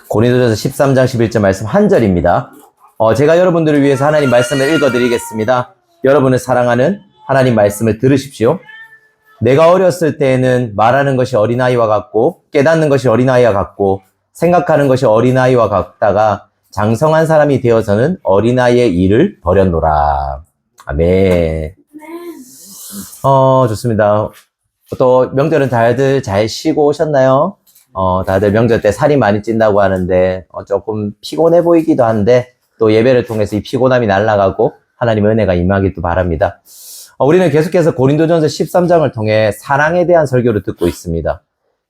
고린도전서 13장 11절 말씀 한 절입니다. 제가 여러분들을 위해서 하나님 말씀을 읽어드리겠습니다. 여러분을 사랑하는 하나님 말씀을 들으십시오. 내가 어렸을 때에는 말하는 것이 어린아이와 같고 깨닫는 것이 어린아이와 같고 생각하는 것이 어린아이와 같다가 장성한 사람이 되어서는 어린아이의 일을 버렸노라. 아멘. 좋습니다. 또 명절은 다들 잘 쉬고 오셨나요? 다들 명절 때 살이 많이 찐다고 하는데 조금 피곤해 보이기도 한데 또 예배를 통해서 이 피곤함이 날아가고 하나님의 은혜가 임하기도 바랍니다. 우리는 계속해서 고린도전서 13장을 통해 사랑에 대한 설교를 듣고 있습니다.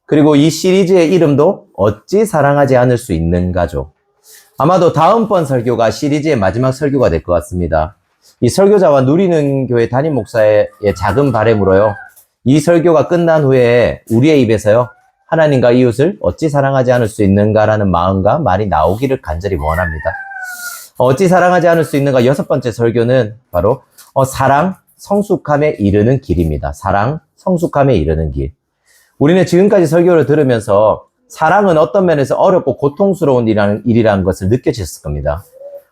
그리고 이 시리즈의 이름도 어찌 사랑하지 않을 수 있는가죠. 아마도 다음번 설교가 시리즈의 마지막 설교가 될 것 같습니다. 이 설교자와 누리는 교회 담임 목사의 작은 바람으로요. 이 설교가 끝난 후에 우리의 입에서요. 하나님과 이웃을 어찌 사랑하지 않을 수 있는가라는 마음과 말이 나오기를 간절히 원합니다. 어찌 사랑하지 않을 수 있는가 6번째 설교는 바로 사랑, 성숙함에 이르는 길입니다. 사랑, 성숙함에 이르는 길. 우리는 지금까지 설교를 들으면서 사랑은 어떤 면에서 어렵고 고통스러운 일이라는 것을 느껴졌을 겁니다.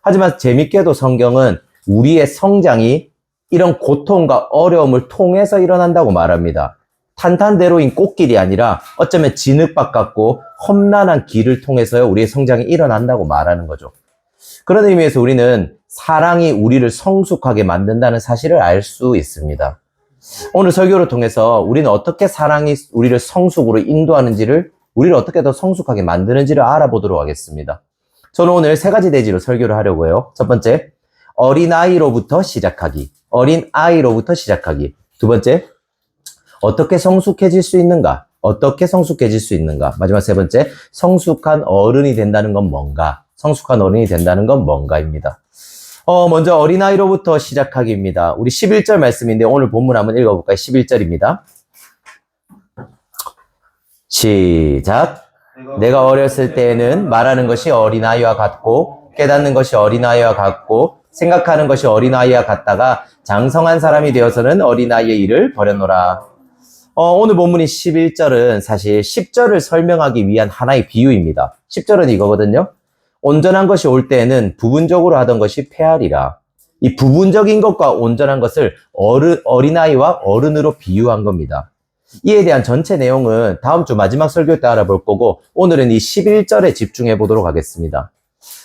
하지만 재밌게도 성경은 우리의 성장이 이런 고통과 어려움을 통해서 일어난다고 말합니다. 탄탄대로인 꽃길이 아니라 어쩌면 진흙밭 같고 험난한 길을 통해서요 우리의 성장이 일어난다고 말하는 거죠. 그런 의미에서 우리는 사랑이 우리를 성숙하게 만든다는 사실을 알 수 있습니다. 오늘 설교를 통해서 우리는 어떻게 사랑이 우리를 성숙으로 인도하는지를 우리를 어떻게 더 성숙하게 만드는지를 알아보도록 하겠습니다. 저는 오늘 3가지 대지로 설교를 하려고 해요. 첫 번째, 어린아이로부터 시작하기. 어린아이로부터 시작하기. 두 번째, 어떻게 성숙해질 수 있는가? 어떻게 성숙해질 수 있는가? 마지막 3번째, 성숙한 어른이 된다는 건 뭔가? 성숙한 어른이 된다는 건 뭔가입니다. 먼저 어린아이로부터 시작하기입니다. 우리 11절 말씀인데 오늘 본문 한번 읽어볼까요? 11절입니다. 시작. 내가 어렸을 때에는 말하는 것이 어린아이와 같고 깨닫는 것이 어린아이와 같고 생각하는 것이 어린아이와 같다가 장성한 사람이 되어서는 어린아이의 일을 버렸노라. 오늘 본문인 11절은 사실 10절을 설명하기 위한 하나의 비유입니다. 10절은 이거거든요. 온전한 것이 올 때에는 부분적으로 하던 것이 폐하리라. 이 부분적인 것과 온전한 것을 어린아이와 어른으로 비유한 겁니다. 이에 대한 전체 내용은 다음 주 마지막 설교 때 알아볼 거고 오늘은 이 11절에 집중해 보도록 하겠습니다.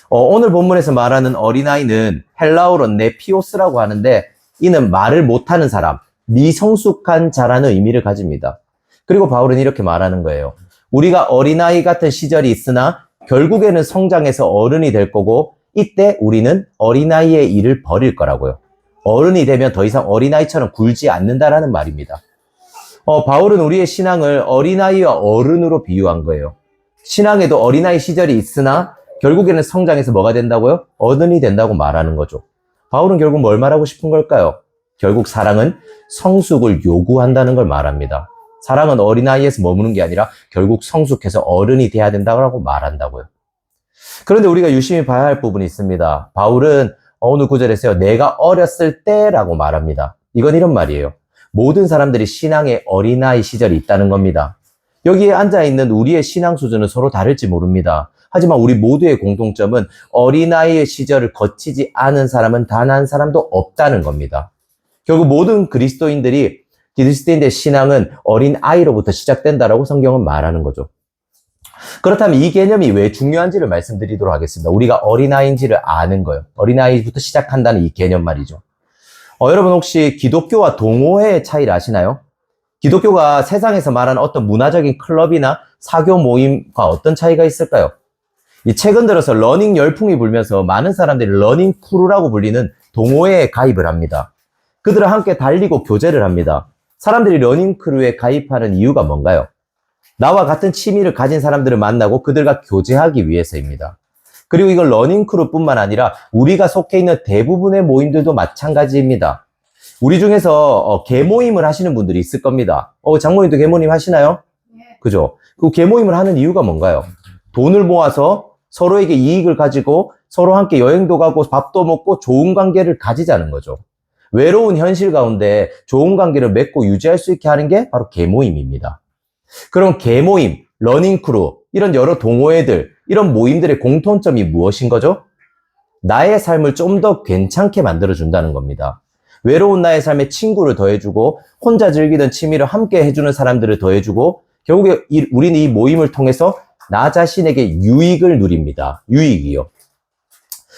오늘 본문에서 말하는 어린아이는 헬라어로 네피오스라고 하는데 이는 말을 못하는 사람, 미성숙한 자라는 의미를 가집니다. 그리고 바울은 이렇게 말하는 거예요. 우리가 어린아이 같은 시절이 있으나 결국에는 성장해서 어른이 될 거고 이때 우리는 어린아이의 일을 버릴 거라고요. 어른이 되면 더 이상 어린아이처럼 굴지 않는다라는 말입니다. 바울은 우리의 신앙을 어린아이와 어른으로 비유한 거예요. 신앙에도 어린아이 시절이 있으나 결국에는 성장해서 뭐가 된다고요? 어른이 된다고 말하는 거죠. 바울은 결국 뭘 말하고 싶은 걸까요? 결국 사랑은 성숙을 요구한다는 걸 말합니다. 사랑은 어린아이에서 머무는 게 아니라 결국 성숙해서 어른이 돼야 된다고 말한다고요. 그런데 우리가 유심히 봐야 할 부분이 있습니다. 바울은 오늘 구절에서요. 내가 어렸을 때라고 말합니다. 이건 이런 말이에요. 모든 사람들이 신앙의 어린아이 시절이 있다는 겁니다. 여기에 앉아있는 우리의 신앙 수준은 서로 다를지 모릅니다. 하지만 우리 모두의 공통점은 어린아이의 시절을 거치지 않은 사람은 단 한 사람도 없다는 겁니다. 결국 모든 그리스도인들의 신앙은 어린아이로부터 시작된다라고 성경은 말하는 거죠. 그렇다면 이 개념이 왜 중요한지를 말씀드리도록 하겠습니다. 우리가 어린아이인지를 아는 거예요. 어린아이부터 시작한다는 이 개념 말이죠. 여러분 혹시 기독교와 동호회의 차이를 아시나요? 기독교가 세상에서 말하는 어떤 문화적인 클럽이나 사교 모임과 어떤 차이가 있을까요? 최근 들어서 러닝 열풍이 불면서 많은 사람들이 러닝 크루라고 불리는 동호회에 가입을 합니다. 그들은 함께 달리고 교제를 합니다. 사람들이 러닝 크루에 가입하는 이유가 뭔가요? 나와 같은 취미를 가진 사람들을 만나고 그들과 교제하기 위해서입니다. 그리고 이건 러닝 크루뿐만 아니라 우리가 속해 있는 대부분의 모임들도 마찬가지입니다. 우리 중에서 개모임을 하시는 분들이 있을 겁니다. 장모님도 개모임 하시나요? 네. 그죠? 그 개모임을 하는 이유가 뭔가요? 돈을 모아서 서로에게 이익을 가지고 서로 함께 여행도 가고 밥도 먹고 좋은 관계를 가지자는 거죠. 외로운 현실 가운데 좋은 관계를 맺고 유지할 수 있게 하는 게 바로 개모임입니다. 그럼 개모임, 러닝크루, 이런 여러 동호회들, 이런 모임들의 공통점이 무엇인 거죠? 나의 삶을 좀 더 괜찮게 만들어준다는 겁니다. 외로운 나의 삶에 친구를 더해주고 혼자 즐기던 취미를 함께 해주는 사람들을 더해주고 결국에 우리는 이 모임을 통해서 나 자신에게 유익을 누립니다. 유익이요.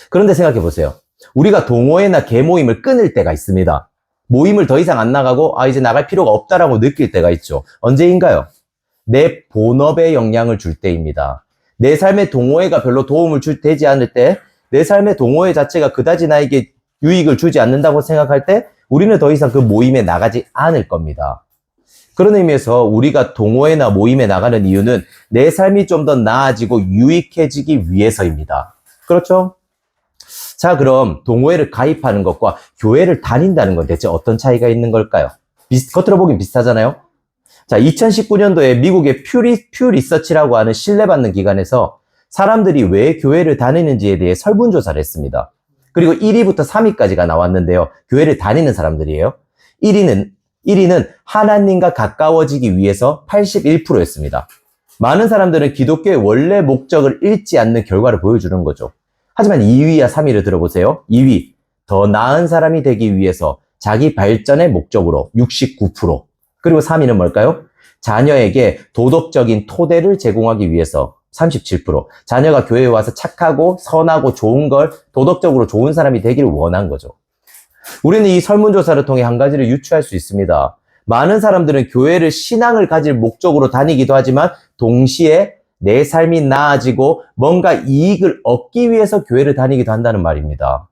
그런데 생각해 보세요. 우리가 동호회나 개모임을 끊을 때가 있습니다. 모임을 더 이상 안 나가고 이제 나갈 필요가 없다라고 느낄 때가 있죠. 언제인가요? 내 본업에 영향을 줄 때입니다. 내 삶의 동호회가 별로 도움을 되지 않을 때, 내 삶의 동호회 자체가 그다지 나에게 유익을 주지 않는다고 생각할 때 우리는 더 이상 그 모임에 나가지 않을 겁니다. 그런 의미에서 우리가 동호회나 모임에 나가는 이유는 내 삶이 좀 더 나아지고 유익해지기 위해서입니다. 그렇죠? 자, 그럼 동호회를 가입하는 것과 교회를 다닌다는 건 대체 어떤 차이가 있는 걸까요? 겉으로 보긴 비슷하잖아요? 자, 2019년도에 미국의 퓨 리서치라고 하는 신뢰받는 기관에서 사람들이 왜 교회를 다니는지에 대해 설문조사를 했습니다. 그리고 1위부터 3위까지가 나왔는데요. 교회를 다니는 사람들이에요. 1위는 하나님과 가까워지기 위해서 81%였습니다. 많은 사람들은 기독교의 원래 목적을 잃지 않는 결과를 보여주는 거죠. 하지만 2위와 3위를 들어보세요. 2위, 더 나은 사람이 되기 위해서 자기 발전의 목적으로 69%. 그리고 3위는 뭘까요? 자녀에게 도덕적인 토대를 제공하기 위해서 37%. 자녀가 교회에 와서 착하고 선하고 좋은 걸 도덕적으로 좋은 사람이 되기를 원한 거죠. 우리는 이 설문조사를 통해 한 가지를 유추할 수 있습니다. 많은 사람들은 교회를 신앙을 가질 목적으로 다니기도 하지만 동시에 내 삶이 나아지고 뭔가 이익을 얻기 위해서 교회를 다니기도 한다는 말입니다.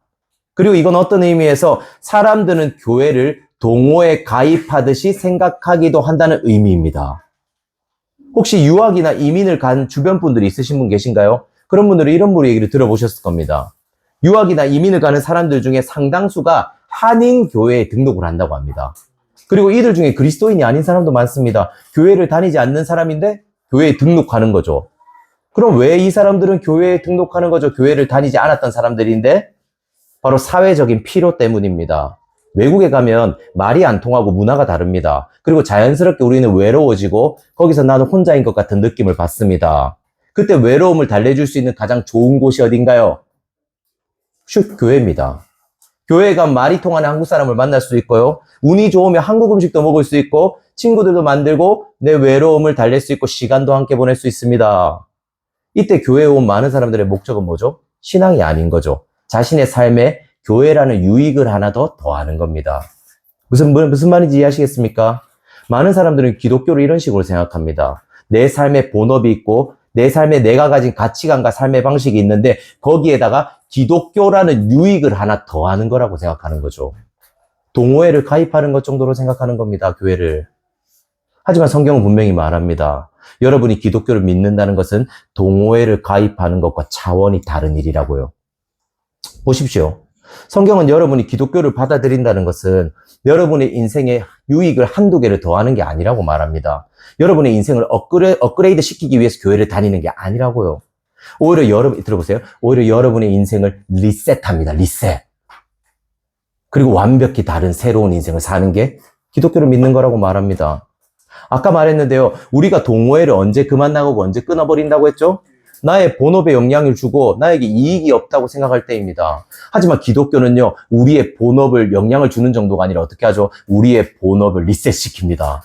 그리고 이건 어떤 의미에서 사람들은 교회를 동호회에 가입하듯이 생각하기도 한다는 의미입니다. 혹시 유학이나 이민을 간 주변 분들이 있으신 분 계신가요? 그런 분들은 이런 분의 얘기를 들어보셨을 겁니다. 유학이나 이민을 가는 사람들 중에 상당수가 한인교회에 등록을 한다고 합니다. 그리고 이들 중에 그리스도인이 아닌 사람도 많습니다. 교회를 다니지 않는 사람인데 교회에 등록하는 거죠. 그럼 왜 이 사람들은 교회에 등록하는 거죠? 교회를 다니지 않았던 사람들인데 바로 사회적인 필요 때문입니다. 외국에 가면 말이 안 통하고 문화가 다릅니다. 그리고 자연스럽게 우리는 외로워지고 거기서 나는 혼자인 것 같은 느낌을 받습니다. 그때 외로움을 달래줄 수 있는 가장 좋은 곳이 어딘가요? 교회입니다. 교회에 가면 말이 통하는 한국 사람을 만날 수 있고요. 운이 좋으면 한국 음식도 먹을 수 있고 친구들도 만들고 내 외로움을 달랠 수 있고 시간도 함께 보낼 수 있습니다. 이때 교회에 온 많은 사람들의 목적은 뭐죠? 신앙이 아닌 거죠. 자신의 삶에 교회라는 유익을 하나 더 더하는 겁니다. 무슨 말인지 이해하시겠습니까? 많은 사람들은 기독교를 이런 식으로 생각합니다. 내 삶에 본업이 있고 내 삶에 내가 가진 가치관과 삶의 방식이 있는데 거기에다가 기독교라는 유익을 하나 더하는 거라고 생각하는 거죠. 동호회를 가입하는 것 정도로 생각하는 겁니다. 교회를. 하지만 성경은 분명히 말합니다. 여러분이 기독교를 믿는다는 것은 동호회를 가입하는 것과 차원이 다른 일이라고요. 보십시오. 성경은 여러분이 기독교를 받아들인다는 것은 여러분의 인생에 유익을 한두 개를 더하는 게 아니라고 말합니다. 여러분의 인생을 업그레이드 시키기 위해서 교회를 다니는 게 아니라고요. 들어보세요. 오히려 여러분의 인생을 리셋합니다. 리셋. 그리고 완벽히 다른 새로운 인생을 사는 게 기독교를 믿는 거라고 말합니다. 아까 말했는데요. 우리가 동호회를 언제 그만 나가고 언제 끊어버린다고 했죠? 나의 본업에 영향을 주고 나에게 이익이 없다고 생각할 때입니다. 하지만 기독교는요. 우리의 본업을 영향을 주는 정도가 아니라 어떻게 하죠? 우리의 본업을 리셋시킵니다.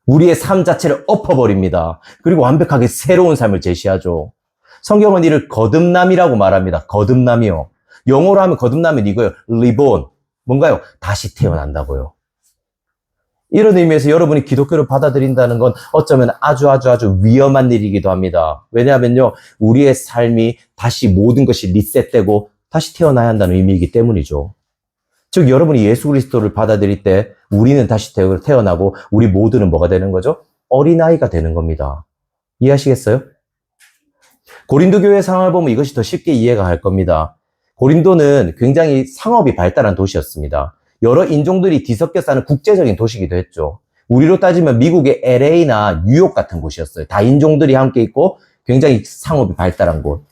우리의 삶 자체를 엎어버립니다. 그리고 완벽하게 새로운 삶을 제시하죠. 성경은 이를 거듭남이라고 말합니다. 거듭남이요. 영어로 하면 거듭남은 이거예요. 리본. 뭔가요? 다시 태어난다고요. 이런 의미에서 여러분이 기독교를 받아들인다는 건 어쩌면 아주 위험한 일이기도 합니다. 왜냐하면요, 우리의 삶이 다시 모든 것이 리셋되고 다시 태어나야 한다는 의미이기 때문이죠. 즉, 여러분이 예수 그리스도를 받아들일 때 우리는 다시 태어나고 우리 모두는 뭐가 되는 거죠? 어린아이가 되는 겁니다. 이해하시겠어요? 고린도 교회 상황을 보면 이것이 더 쉽게 이해가 갈 겁니다. 고린도는 굉장히 상업이 발달한 도시였습니다. 여러 인종들이 뒤섞여 사는 국제적인 도시이기도 했죠. 우리로 따지면 미국의 LA나 뉴욕 같은 곳이었어요. 다인종들이 함께 있고 굉장히 상업이 발달한 곳.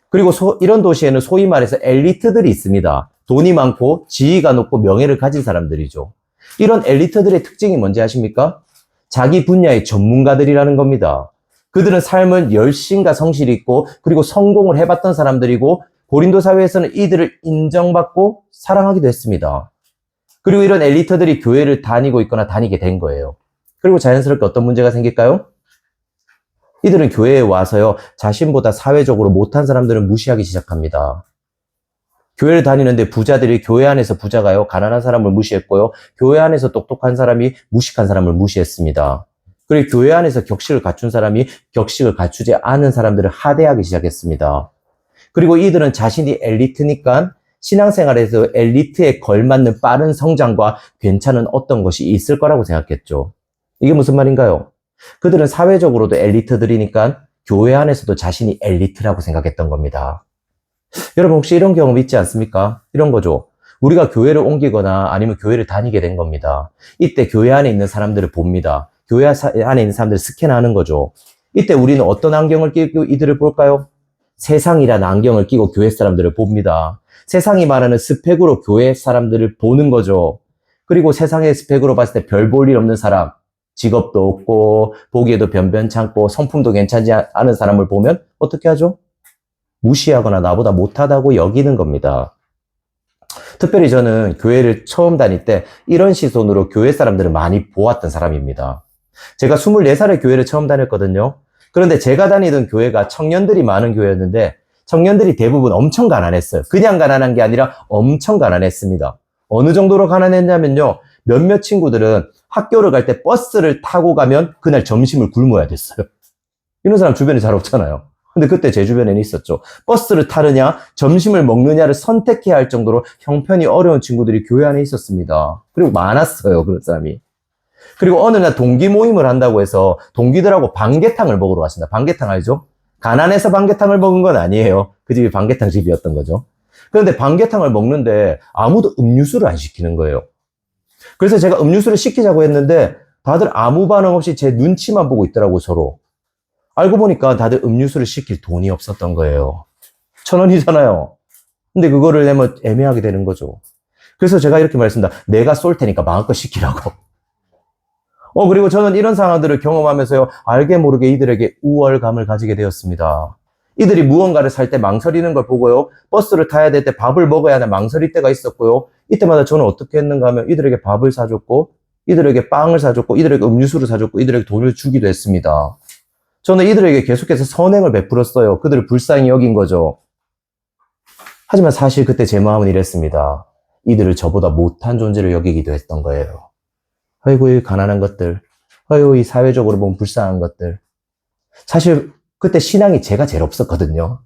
그리고 이런 도시에는 소위 말해서 엘리트들이 있습니다. 돈이 많고 지위가 높고 명예를 가진 사람들이죠. 이런 엘리트들의 특징이 뭔지 아십니까? 자기 분야의 전문가들이라는 겁니다. 그들은 삶은 열심과 성실이 있고 그리고 성공을 해봤던 사람들이고 고린도 사회에서는 이들을 인정받고 사랑하기도 했습니다. 그리고 이런 엘리트들이 교회를 다니고 있거나 다니게 된 거예요. 그리고 자연스럽게 어떤 문제가 생길까요? 이들은 교회에 와서요, 자신보다 사회적으로 못한 사람들은 무시하기 시작합니다. 교회를 다니는데 부자들이 교회 안에서 부자가요, 가난한 사람을 무시했고요, 교회 안에서 똑똑한 사람이 무식한 사람을 무시했습니다. 그리고 교회 안에서 격식을 갖춘 사람이 격식을 갖추지 않은 사람들을 하대하기 시작했습니다. 그리고 이들은 자신이 엘리트니까 신앙생활에서 엘리트에 걸맞는 빠른 성장과 괜찮은 어떤 것이 있을 거라고 생각했죠. 이게 무슨 말인가요? 그들은 사회적으로도 엘리트들이니까 교회 안에서도 자신이 엘리트라고 생각했던 겁니다. 여러분 혹시 이런 경험 있지 않습니까? 이런 거죠. 우리가 교회를 옮기거나 아니면 교회를 다니게 된 겁니다. 이때 교회 안에 있는 사람들을 봅니다. 교회 안에 있는 사람들을 스캔하는 거죠. 이때 우리는 어떤 안경을 끼고 이들을 볼까요? 세상이라는 안경을 끼고 교회 사람들을 봅니다. 세상이 말하는 스펙으로 교회 사람들을 보는 거죠. 그리고 세상의 스펙으로 봤을 때 별 볼 일 없는 사람, 직업도 없고 보기에도 변변찮고 성품도 괜찮지 않은 사람을 보면 어떻게 하죠? 무시하거나 나보다 못하다고 여기는 겁니다. 특별히 저는 교회를 처음 다닐 때 이런 시선으로 교회 사람들을 많이 보았던 사람입니다. 제가 24살에 교회를 처음 다녔거든요. 그런데 제가 다니던 교회가 청년들이 많은 교회였는데 청년들이 대부분 엄청 가난했어요. 그냥 가난한 게 아니라 엄청 가난했습니다. 어느 정도로 가난했냐면요. 몇몇 친구들은 학교를 갈 때 버스를 타고 가면 그날 점심을 굶어야 됐어요. 이런 사람 주변에 잘 없잖아요. 근데 그때 제 주변에는 있었죠. 버스를 타느냐, 점심을 먹느냐를 선택해야 할 정도로 형편이 어려운 친구들이 교회 안에 있었습니다. 그리고 많았어요, 그런 사람이. 그리고 어느 날 동기 모임을 한다고 해서 동기들하고 방개탕을 먹으러 갔습니다. 방개탕 알죠? 가난해서 방개탕을 먹은 건 아니에요. 그 집이 방개탕 집이었던 거죠. 그런데 방개탕을 먹는데 아무도 음료수를 안 시키는 거예요. 그래서 제가 음료수를 시키자고 했는데 다들 아무 반응 없이 제 눈치만 보고 있더라고, 서로. 알고 보니까 다들 음료수를 시킬 돈이 없었던 거예요. 1,000원이잖아요. 근데 그거를 내면 애매하게 되는 거죠. 그래서 제가 이렇게 말했습니다. 내가 쏠 테니까 마음껏 시키라고. 그리고 저는 이런 상황들을 경험하면서요, 알게 모르게 이들에게 우월감을 가지게 되었습니다. 이들이 무언가를 살 때 망설이는 걸 보고요, 버스를 타야 될 때 밥을 먹어야 하나 망설일 때가 있었고요, 이때마다 저는 어떻게 했는가 하면 이들에게 밥을 사줬고, 이들에게 빵을 사줬고, 이들에게 음료수를 사줬고, 이들에게 돈을 주기도 했습니다. 저는 이들에게 계속해서 선행을 베풀었어요. 그들을 불쌍히 여긴 거죠. 하지만 사실 그때 제 마음은 이랬습니다. 이들을 저보다 못한 존재를 여기기도 했던 거예요. 아이고, 이 가난한 것들. 아이고, 이 사회적으로 보면 불쌍한 것들. 사실 그때 신앙이 제가 제일 없었거든요.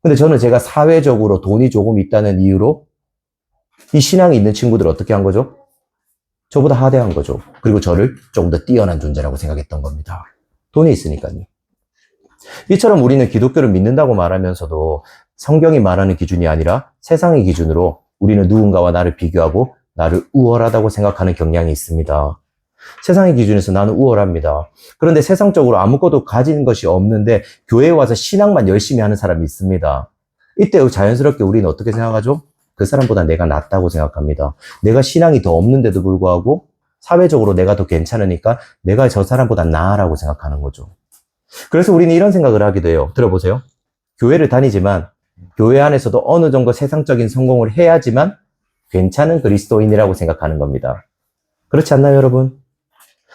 근데 저는 제가 사회적으로 돈이 조금 있다는 이유로 이 신앙이 있는 친구들을 어떻게 한 거죠? 저보다 하대한 거죠. 그리고 저를 조금 더 뛰어난 존재라고 생각했던 겁니다. 돈이 있으니까요. 이처럼 우리는 기독교를 믿는다고 말하면서도 성경이 말하는 기준이 아니라 세상의 기준으로 우리는 누군가와 나를 비교하고 나를 우월하다고 생각하는 경향이 있습니다. 세상의 기준에서 나는 우월합니다. 그런데 세상적으로 아무것도 가진 것이 없는데 교회에 와서 신앙만 열심히 하는 사람이 있습니다. 이때 자연스럽게 우리는 어떻게 생각하죠? 그 사람보다 내가 낫다고 생각합니다. 내가 신앙이 더 없는데도 불구하고 사회적으로 내가 더 괜찮으니까 내가 저 사람보다 나아라고 생각하는 거죠. 그래서 우리는 이런 생각을 하기도 해요. 들어보세요. 교회를 다니지만 교회 안에서도 어느 정도 세상적인 성공을 해야지만 괜찮은 그리스도인이라고 생각하는 겁니다. 그렇지 않나요, 여러분?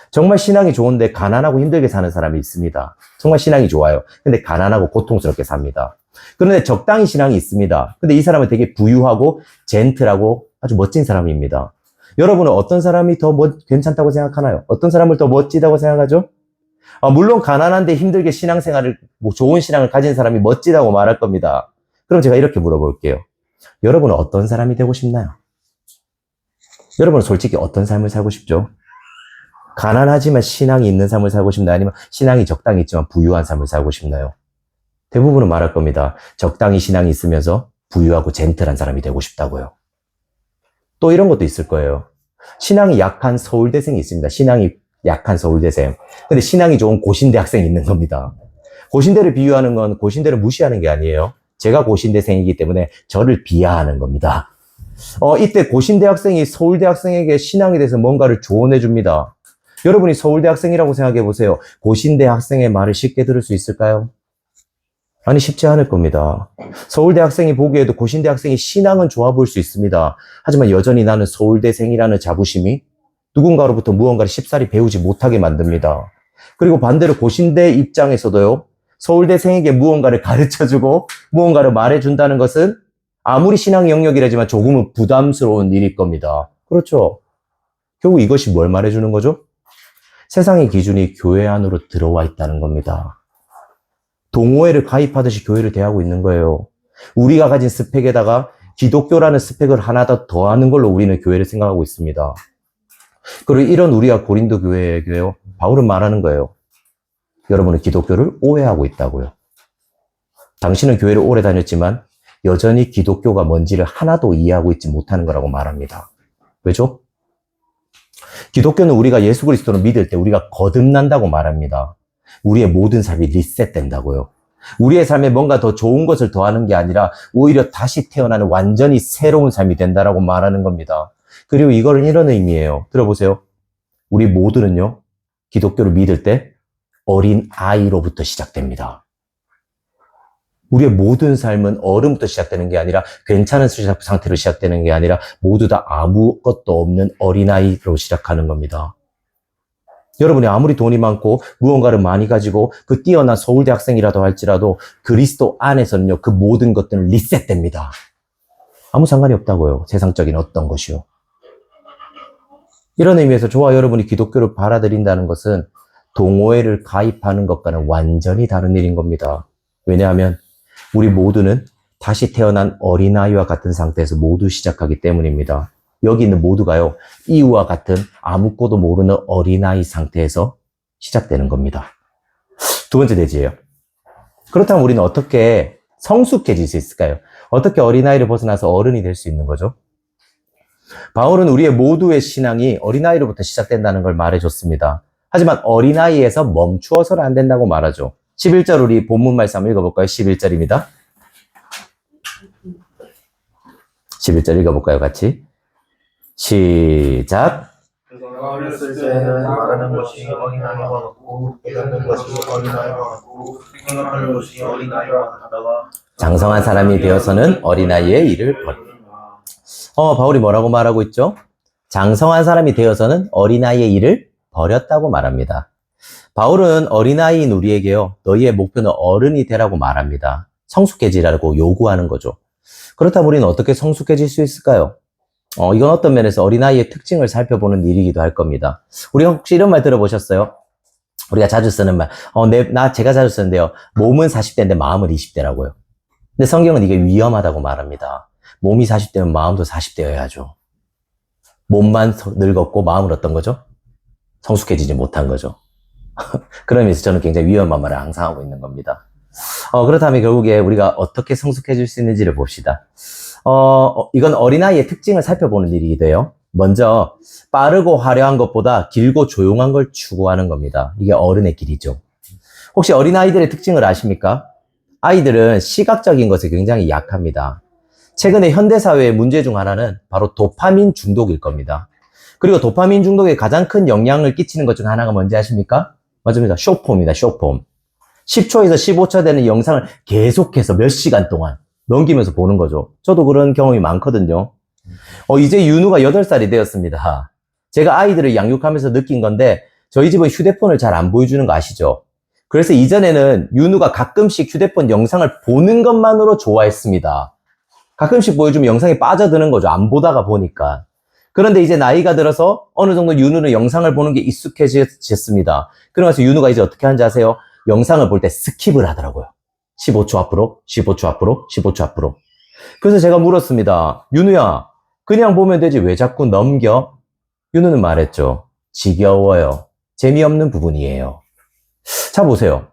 정말 신앙이 좋은데 가난하고 힘들게 사는 사람이 있습니다. 정말 신앙이 좋아요. 근데 가난하고 고통스럽게 삽니다. 그런데 적당히 신앙이 있습니다. 근데 이 사람은 되게 부유하고 젠틀하고 아주 멋진 사람입니다. 여러분은 어떤 사람이 더 괜찮다고 생각하나요? 어떤 사람을 더 멋지다고 생각하죠? 물론 가난한데 힘들게 신앙생활을, 좋은 신앙을 가진 사람이 멋지다고 말할 겁니다. 그럼 제가 이렇게 물어볼게요. 여러분은 어떤 사람이 되고 싶나요? 여러분은 솔직히 어떤 삶을 살고 싶죠? 가난하지만 신앙이 있는 삶을 살고 싶나요? 아니면 신앙이 적당히 있지만 부유한 삶을 살고 싶나요? 대부분은 말할 겁니다. 적당히 신앙이 있으면서 부유하고 젠틀한 사람이 되고 싶다고요. 또 이런 것도 있을 거예요. 신앙이 약한 서울대생이 있습니다. 신앙이 약한 서울대생. 근데 신앙이 좋은 고신대 학생이 있는 겁니다. 고신대를 비유하는 건 고신대를 무시하는 게 아니에요. 제가 고신대생이기 때문에 저를 비하하는 겁니다. 이때 고신대 학생이 서울대 학생에게 신앙에 대해서 뭔가를 조언해 줍니다. 여러분이 서울대 학생이라고 생각해 보세요. 고신대 학생의 말을 쉽게 들을 수 있을까요? 아니, 쉽지 않을 겁니다. 서울대 학생이 보기에도 고신대 학생이 신앙은 좋아 보일 수 있습니다. 하지만 여전히 나는 서울대생이라는 자부심이 누군가로부터 무언가를 쉽사리 배우지 못하게 만듭니다. 그리고 반대로 고신대 입장에서도요, 서울대생에게 무언가를 가르쳐주고 무언가를 말해준다는 것은 아무리 신앙 영역이라지만 조금은 부담스러운 일일 겁니다. 그렇죠? 결국 이것이 뭘 말해주는 거죠? 세상의 기준이 교회 안으로 들어와 있다는 겁니다. 동호회를 가입하듯이 교회를 대하고 있는 거예요. 우리가 가진 스펙에다가 기독교라는 스펙을 하나 더 더하는 걸로 우리는 교회를 생각하고 있습니다. 그리고 이런 우리가 고린도 교회에게요, 바울은 말하는 거예요. 여러분은 기독교를 오해하고 있다고요. 당신은 교회를 오래 다녔지만 여전히 기독교가 뭔지를 하나도 이해하고 있지 못하는 거라고 말합니다. 왜죠? 기독교는 우리가 예수 그리스도를 믿을 때 우리가 거듭난다고 말합니다. 우리의 모든 삶이 리셋된다고요. 우리의 삶에 뭔가 더 좋은 것을 더하는 게 아니라 오히려 다시 태어나는 완전히 새로운 삶이 된다라고 말하는 겁니다. 그리고 이거는 이런 의미예요. 들어보세요. 우리 모두는요, 기독교를 믿을 때 어린 아이로부터 시작됩니다. 우리의 모든 삶은 어른부터 시작되는 게 아니라 괜찮은 상태로 시작되는 게 아니라 모두 다 아무것도 없는 어린아이로 시작하는 겁니다. 여러분이 아무리 돈이 많고 무언가를 많이 가지고 그 뛰어난 서울대 학생이라도 할지라도 그리스도 안에서는요, 그 모든 것들은 리셋됩니다. 아무 상관이 없다고요. 세상적인 어떤 것이요. 이런 의미에서 저와 여러분이 기독교를 받아들인다는 것은 동호회를 가입하는 것과는 완전히 다른 일인 겁니다. 왜냐하면 우리 모두는 다시 태어난 어린아이와 같은 상태에서 모두 시작하기 때문입니다. 여기 있는 모두가요, 이와 같은 아무것도 모르는 어린아이 상태에서 시작되는 겁니다. 두 번째 대지예요. 그렇다면 우리는 어떻게 성숙해질 수 있을까요? 어떻게 어린아이를 벗어나서 어른이 될 수 있는 거죠? 바울은 우리의 모두의 신앙이 어린아이로부터 시작된다는 걸 말해줬습니다. 하지만 어린아이에서 멈추어서는 안 된다고 말하죠. 11절 우리 본문 말씀 한번 읽어볼까요? 11절입니다. 11절 읽어볼까요? 같이. 시작. 내가 어렸을 때는 말하는 것이 어린아이와 같고 깨닫는 것이 어린아이와 같고 생각하는 것이 어린아이와 같다가 장성한 사람이 되어서는 어린아이의 일을 바울이 뭐라고 말하고 있죠? 장성한 사람이 되어서는 어린아이의 일을 버렸다고 말합니다. 바울은 어린아이인 우리에게요, 너희의 목표는 어른이 되라고 말합니다. 성숙해지라고 요구하는 거죠. 그렇다면 우리는 어떻게 성숙해질 수 있을까요? 이건 어떤 면에서 어린아이의 특징을 살펴보는 일이기도 할 겁니다. 우리가 혹시 이런 말 들어보셨어요? 우리가 자주 쓰는 말, 제가 자주 쓰는데요. 몸은 40대인데 마음은 20대라고요. 근데 성경은 이게 위험하다고 말합니다. 몸이 40대면 마음도 40대여야죠. 몸만 늙었고 마음은 어떤 거죠? 성숙해지지 못한 거죠. 그런 의미에서 저는 굉장히 위험한 말을 항상 하고 있는 겁니다. 그렇다면 결국에 우리가 어떻게 성숙해질 수 있는지를 봅시다. 이건 어린아이의 특징을 살펴보는 일이기도 해요. 먼저 빠르고 화려한 것보다 길고 조용한 걸 추구하는 겁니다. 이게 어른의 길이죠. 혹시 어린아이들의 특징을 아십니까? 아이들은 시각적인 것에 굉장히 약합니다. 최근에 현대사회의 문제 중 하나는 바로 도파민 중독일 겁니다. 그리고 도파민 중독에 가장 큰 영향을 끼치는 것 중 하나가 뭔지 아십니까? 맞습니다. 숏폼입니다. 숏폼. 10초에서 15초 되는 영상을 계속해서 몇 시간 동안 넘기면서 보는 거죠. 저도 그런 경험이 많거든요. 이제 윤우가 8살이 되었습니다. 제가 아이들을 양육하면서 느낀 건데 저희 집은 휴대폰을 잘 안 보여주는 거 아시죠? 그래서 이전에는 윤우가 가끔씩 휴대폰 영상을 보는 것만으로 좋아했습니다. 가끔씩 보여주면 영상에 빠져드는 거죠. 안 보다가 보니까. 그런데 이제 나이가 들어서 어느 정도 윤우는 영상을 보는 게 익숙해졌습니다. 그러면서 윤우가 이제 어떻게 하는지 아세요? 영상을 볼 때 스킵을 하더라고요. 15초 앞으로, 15초 앞으로, 15초 앞으로. 그래서 제가 물었습니다. 윤우야, 그냥 보면 되지 왜 자꾸 넘겨? 윤우는 말했죠. 지겨워요. 재미없는 부분이에요. 자, 보세요.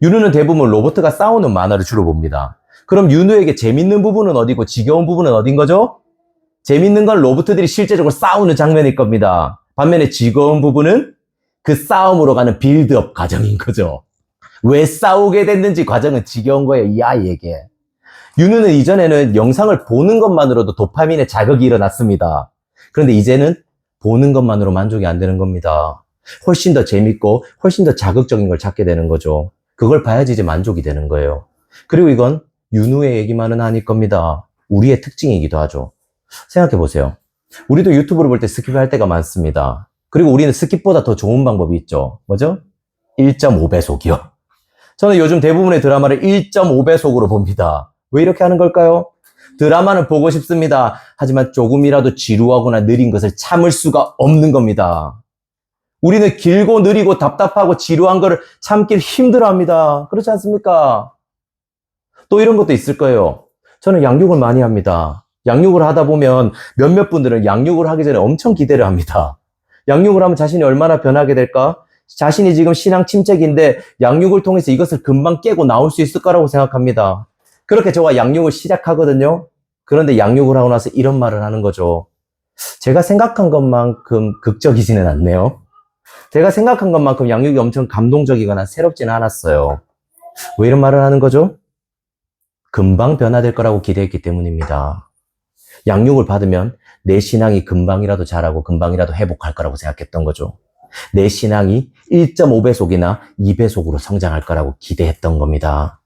윤우는 대부분 로봇과 싸우는 만화를 주로 봅니다. 그럼 윤우에게 재밌는 부분은 어디고 지겨운 부분은 어딘 거죠? 재밌는 건 로봇들이 실제적으로 싸우는 장면일 겁니다. 반면에 지겨운 부분은 그 싸움으로 가는 빌드업 과정인 거죠. 왜 싸우게 됐는지 과정은 지겨운 거예요, 이 아이에게. 윤우는 이전에는 영상을 보는 것만으로도 도파민의 자극이 일어났습니다. 그런데 이제는 보는 것만으로 만족이 안 되는 겁니다. 훨씬 더 재밌고 훨씬 더 자극적인 걸 찾게 되는 거죠. 그걸 봐야지 이제 만족이 되는 거예요. 그리고 이건 윤우의 얘기만은 아닐 겁니다. 우리의 특징이기도 하죠. 생각해 보세요. 우리도 유튜브를 볼 때 스킵할 때가 많습니다. 그리고 우리는 스킵보다 더 좋은 방법이 있죠. 뭐죠? 1.5배속이요. 저는 요즘 대부분의 드라마를 1.5배속으로 봅니다. 왜 이렇게 하는 걸까요? 드라마는 보고 싶습니다. 하지만 조금이라도 지루하거나 느린 것을 참을 수가 없는 겁니다. 우리는 길고 느리고 답답하고 지루한 거를 참기 힘들어합니다. 그렇지 않습니까? 또 이런 것도 있을 거예요. 저는 양육을 많이 합니다. 양육을 하다 보면 몇몇 분들은 양육을 하기 전에 엄청 기대를 합니다. 양육을 하면 자신이 얼마나 변하게 될까? 자신이 지금 신앙 침체기인데 양육을 통해서 이것을 금방 깨고 나올 수 있을 거라고 생각합니다. 그렇게 저가 양육을 시작하거든요. 그런데 양육을 하고 나서 이런 말을 하는 거죠. 제가 생각한 것만큼 극적이지는 않네요. 제가 생각한 것만큼 양육이 엄청 감동적이거나 새롭지는 않았어요. 왜 이런 말을 하는 거죠? 금방 변화될 거라고 기대했기 때문입니다. 양육을 받으면 내 신앙이 금방이라도 자라고 금방이라도 회복할 거라고 생각했던 거죠. 내 신앙이 1.5배속이나 2배속으로 성장할 거라고 기대했던 겁니다.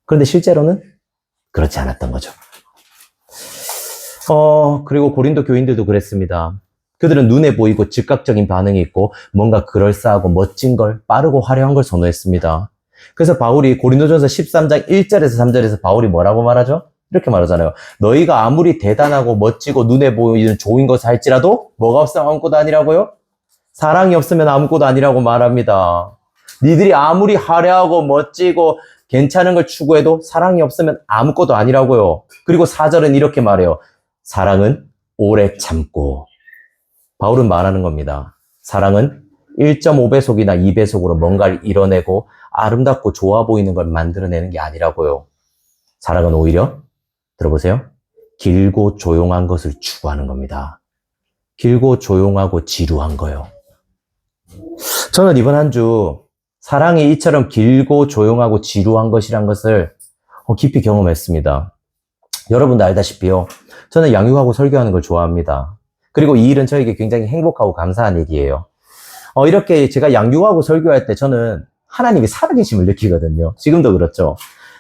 그런데 실제로는 그렇지 않았던 거죠. 그리고 고린도 교인들도 그랬습니다. 그들은 눈에 보이고 즉각적인 반응이 있고 뭔가 그럴싸하고 멋진 걸, 빠르고 화려한 걸 선호했습니다. 그래서 바울이 고린도전서 13장 1절에서 3절에서 바울이 뭐라고 말하죠? 이렇게 말하잖아요. 너희가 아무리 대단하고 멋지고 눈에 보이는 좋은 것을 할지라도 뭐가 없으면 아무것도 아니라고요? 사랑이 없으면 아무것도 아니라고 말합니다. 니들이 아무리 화려하고 멋지고 괜찮은 걸 추구해도 사랑이 없으면 아무것도 아니라고요. 그리고 4절은 이렇게 말해요. 사랑은 오래 참고. 바울은 말하는 겁니다. 사랑은 1.5배속이나 2배속으로 뭔가를 이뤄내고 아름답고 좋아 보이는 걸 만들어내는 게 아니라고요. 사랑은 오히려, 들어보세요. 길고 조용한 것을 추구하는 겁니다. 길고 조용하고 지루한 거요. 저는 이번 한 주 사랑이 이처럼 길고 조용하고 지루한 것이란 것을 깊이 경험했습니다. 여러분도 알다시피요. 저는 양육하고 설교하는 걸 좋아합니다. 그리고 이 일은 저에게 굉장히 행복하고 감사한 일이에요. 이렇게 제가 양육하고 설교할 때 저는 하나님이 살아계심을 느끼거든요. 지금도 그렇죠.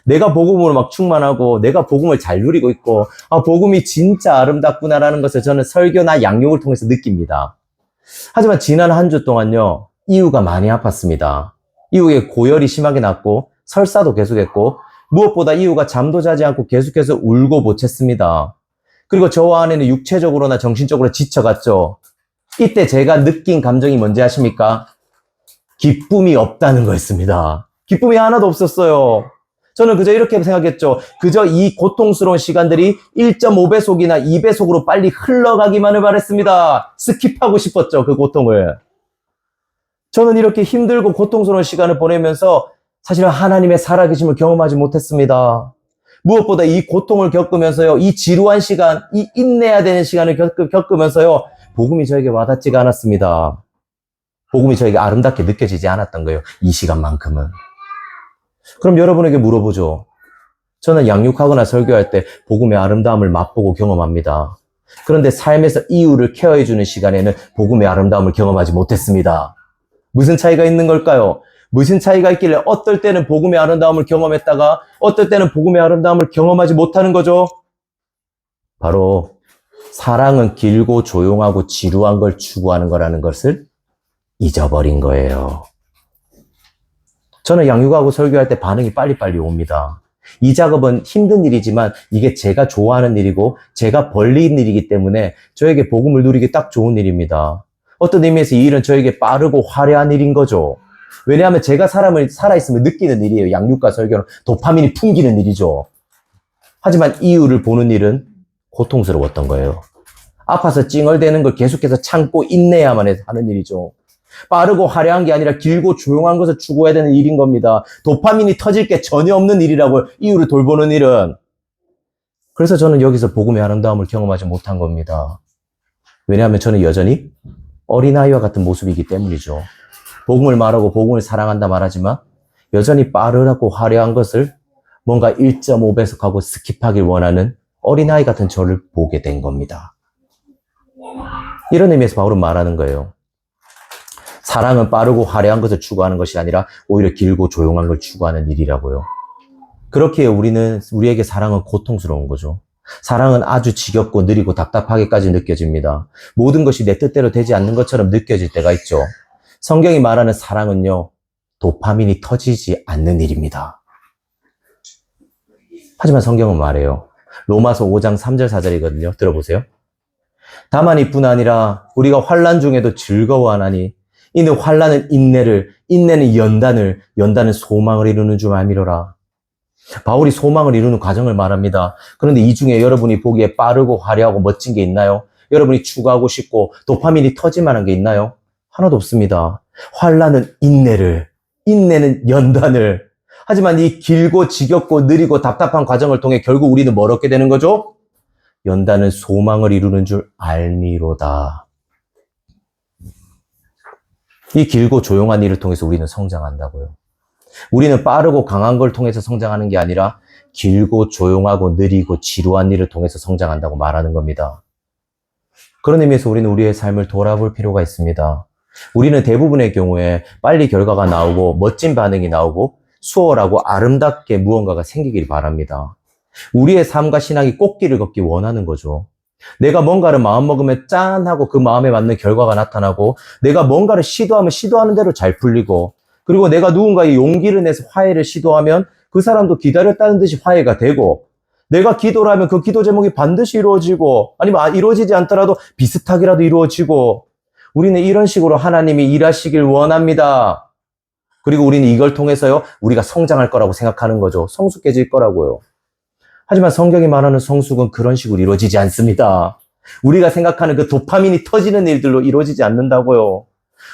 내가 복음으로 막 충만하고 내가 복음을 잘 누리고 있고 복음이 진짜 아름답구나라는 것을 저는 설교나 양육을 통해서 느낍니다. 하지만 지난 한 주 동안요. 이유가 많이 아팠습니다. 이후에 고열이 심하게 났고 설사도 계속했고 무엇보다 이유가 잠도 자지 않고 계속해서 울고 보챘습니다. 그리고 저와 아내는 육체적으로나 정신적으로 지쳐갔죠. 이때 제가 느낀 감정이 뭔지 아십니까? 기쁨이 없다는 거였습니다. 기쁨이 하나도 없었어요. 저는 그저 이렇게 생각했죠. 그저 이 고통스러운 시간들이 1.5배속이나 2배속으로 빨리 흘러가기만을 바랬습니다. 스킵하고 싶었죠, 그 고통을. 저는 이렇게 힘들고 고통스러운 시간을 보내면서 사실은 하나님의 살아계심을 경험하지 못했습니다. 무엇보다 이 고통을 겪으면서요, 이 지루한 시간, 이 인내해야 되는 시간을 겪으면서요, 복음이 저에게 와닿지가 않았습니다. 복음이 저에게 아름답게 느껴지지 않았던 거예요. 이 시간만큼은. 그럼 여러분에게 물어보죠. 저는 양육하거나 설교할 때 복음의 아름다움을 맛보고 경험합니다. 그런데 삶에서 이유를 케어해주는 시간에는 복음의 아름다움을 경험하지 못했습니다. 무슨 차이가 있는 걸까요? 무슨 차이가 있길래 어떨 때는 복음의 아름다움을 경험했다가 어떨 때는 복음의 아름다움을 경험하지 못하는 거죠? 바로 사랑은 길고 조용하고 지루한 걸 추구하는 거라는 것을 잊어버린 거예요. 저는 양육하고 설교할 때 반응이 빨리빨리 옵니다. 이 작업은 힘든 일이지만 이게 제가 좋아하는 일이고 제가 벌린 일이기 때문에 저에게 복음을 누리기 딱 좋은 일입니다. 어떤 의미에서 이 일은 저에게 빠르고 화려한 일인 거죠. 왜냐하면 제가 사람을 살아있으면 느끼는 일이에요. 양육과 설교는 도파민이 풍기는 일이죠. 하지만 이유를 보는 일은 고통스러웠던 거예요. 아파서 찡얼대는 걸 계속해서 참고 인내해야만 하는 일이죠. 빠르고 화려한 게 아니라 길고 조용한 것을 추구해야 되는 일인 겁니다. 도파민이 터질 게 전혀 없는 일이라고 이유를 돌보는 일은. 그래서 저는 여기서 복음의 아름다움을 경험하지 못한 겁니다. 왜냐하면 저는 여전히 어린아이와 같은 모습이기 때문이죠. 복음을 말하고 복음을 사랑한다 말하지만 여전히 빠르고 화려한 것을 뭔가 1.5배속하고 스킵하길 원하는 어린아이 같은 저를 보게 된 겁니다. 이런 의미에서 바울은 말하는 거예요. 사랑은 빠르고 화려한 것을 추구하는 것이 아니라 오히려 길고 조용한 걸 추구하는 일이라고요. 그렇기에 우리에게 사랑은 고통스러운 거죠. 사랑은 아주 지겹고 느리고 답답하게까지 느껴집니다. 모든 것이 내 뜻대로 되지 않는 것처럼 느껴질 때가 있죠. 성경이 말하는 사랑은요, 도파민이 터지지 않는 일입니다. 하지만 성경은 말해요. 로마서 5장 3절 4절이거든요. 들어보세요. 다만 이뿐 아니라 우리가 환난 중에도 즐거워하나니 이는 환난은 인내를, 인내는 연단을, 연단은 소망을 이루는 줄 알미로라. 바울이 소망을 이루는 과정을 말합니다. 그런데 이 중에 여러분이 보기에 빠르고 화려하고 멋진 게 있나요? 여러분이 추구하고 싶고 도파민이 터질 만한 게 있나요? 하나도 없습니다. 환난은 인내를, 인내는 연단을. 하지만 이 길고 지겹고 느리고 답답한 과정을 통해 결국 우리는 뭘 얻게 되는 거죠? 연단은 소망을 이루는 줄 알미로다. 이 길고 조용한 일을 통해서 우리는 성장한다고요. 우리는 빠르고 강한 걸 통해서 성장하는 게 아니라 길고 조용하고 느리고 지루한 일을 통해서 성장한다고 말하는 겁니다. 그런 의미에서 우리는 우리의 삶을 돌아볼 필요가 있습니다. 우리는 대부분의 경우에 빨리 결과가 나오고 멋진 반응이 나오고 수월하고 아름답게 무언가가 생기길 바랍니다. 우리의 삶과 신앙이 꽃길을 걷기 원하는 거죠. 내가 뭔가를 마음먹으면 짠 하고 그 마음에 맞는 결과가 나타나고 내가 뭔가를 시도하면 시도하는 대로 잘 풀리고 그리고 내가 누군가의 용기를 내서 화해를 시도하면 그 사람도 기다렸다는 듯이 화해가 되고 내가 기도를 하면 그 기도 제목이 반드시 이루어지고 아니면 이루어지지 않더라도 비슷하게라도 이루어지고 우리는 이런 식으로 하나님이 일하시길 원합니다. 그리고 우리는 이걸 통해서요 우리가 성장할 거라고 생각하는 거죠. 성숙해질 거라고요. 하지만 성경이 말하는 성숙은 그런 식으로 이루어지지 않습니다. 우리가 생각하는 그 도파민이 터지는 일들로 이루어지지 않는다고요.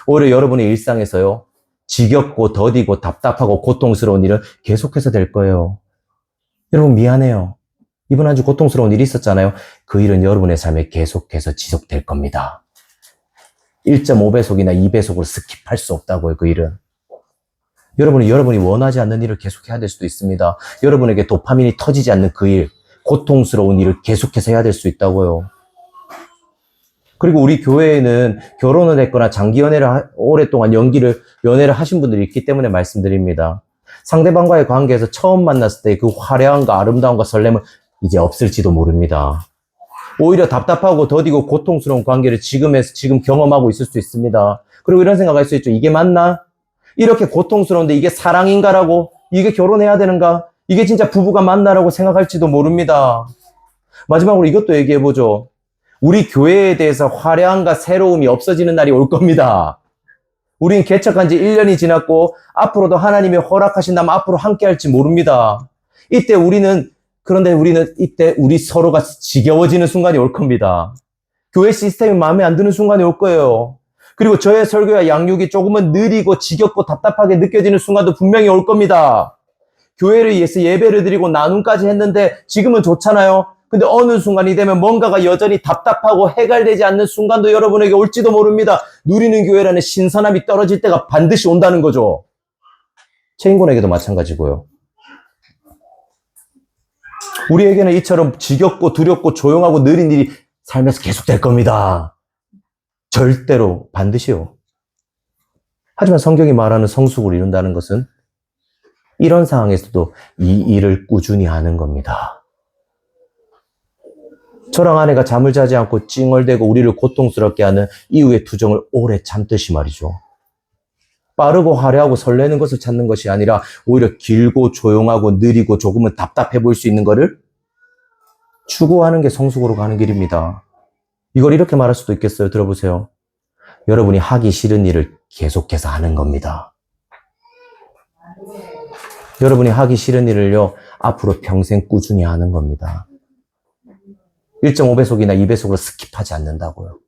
오히려 여러분의 일상에서요 지겹고 더디고 답답하고 고통스러운 일은 계속해서 될 거예요. 여러분 미안해요. 이번 한 주 고통스러운 일이 있었잖아요. 그 일은 여러분의 삶에 계속해서 지속될 겁니다. 1.5배속이나 2배속으로 스킵할 수 없다고요. 그 일은. 여러분이 원하지 않는 일을 계속해야 될 수도 있습니다. 여러분에게 도파민이 터지지 않는 그 일, 고통스러운 일을 계속해서 해야 될 수 있다고요. 그리고 우리 교회에는 결혼을 했거나 장기 연애를 오랫동안 연애를 하신 분들이 있기 때문에 말씀드립니다. 상대방과의 관계에서 처음 만났을 때 그 화려함과 아름다움과 설렘은 이제 없을지도 모릅니다. 오히려 답답하고 더디고 고통스러운 관계를 지금 경험하고 있을 수 있습니다. 그리고 이런 생각할 수 있죠. 이게 맞나? 이렇게 고통스러운데 이게 사랑인가라고? 이게 결혼해야 되는가? 이게 진짜 부부가 맞나라고 생각할지도 모릅니다. 마지막으로 이것도 얘기해보죠. 우리 교회에 대해서 화려함과 새로움이 없어지는 날이 올 겁니다. 우린 개척한 지 1년이 지났고 앞으로도 하나님이 허락하신다면 앞으로 함께 할지 모릅니다. 그런데 우리는 이때 우리 서로가 지겨워지는 순간이 올 겁니다. 교회 시스템이 마음에 안 드는 순간이 올 거예요. 그리고 저의 설교와 양육이 조금은 느리고 지겹고 답답하게 느껴지는 순간도 분명히 올 겁니다. 교회를 위해서 예배를 드리고 나눔까지 했는데 지금은 좋잖아요. 근데 어느 순간이 되면 뭔가가 여전히 답답하고 해결되지 않는 순간도 여러분에게 올지도 모릅니다. 누리는 교회라는 신선함이 떨어질 때가 반드시 온다는 거죠. 체인곤에게도 마찬가지고요. 우리에게는 이처럼 지겹고 두렵고 조용하고 느린 일이 삶에서 계속될 겁니다. 절대로 반드시요. 하지만 성경이 말하는 성숙을 이룬다는 것은 이런 상황에서도 이 일을 꾸준히 하는 겁니다. 저랑 아내가 잠을 자지 않고 찡얼대고 우리를 고통스럽게 하는 이유의 투정을 오래 참듯이 말이죠. 빠르고 화려하고 설레는 것을 찾는 것이 아니라 오히려 길고 조용하고 느리고 조금은 답답해 보일 수 있는 것을 추구하는 게 성숙으로 가는 길입니다. 이걸 이렇게 말할 수도 있겠어요. 들어보세요. 여러분이 하기 싫은 일을 계속해서 하는 겁니다. 여러분이 하기 싫은 일을요, 앞으로 평생 꾸준히 하는 겁니다. 1.5배속이나 2배속으로 스킵하지 않는다고요.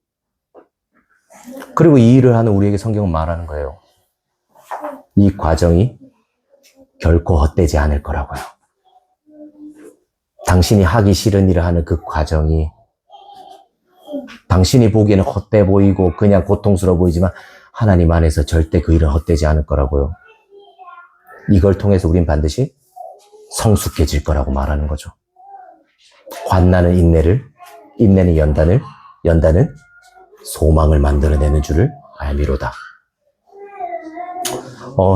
그리고 이 일을 하는 우리에게 성경은 말하는 거예요. 이 과정이 결코 헛되지 않을 거라고요. 당신이 하기 싫은 일을 하는 그 과정이 당신이 보기에는 헛돼 보이고 그냥 고통스러워 보이지만 하나님 안에서 절대 그 일은 헛되지 않을 거라고요. 이걸 통해서 우린 반드시 성숙해질 거라고 말하는 거죠. 환난은 인내를, 인내는 연단을, 연단은 소망을 만들어내는 줄을 알미로다.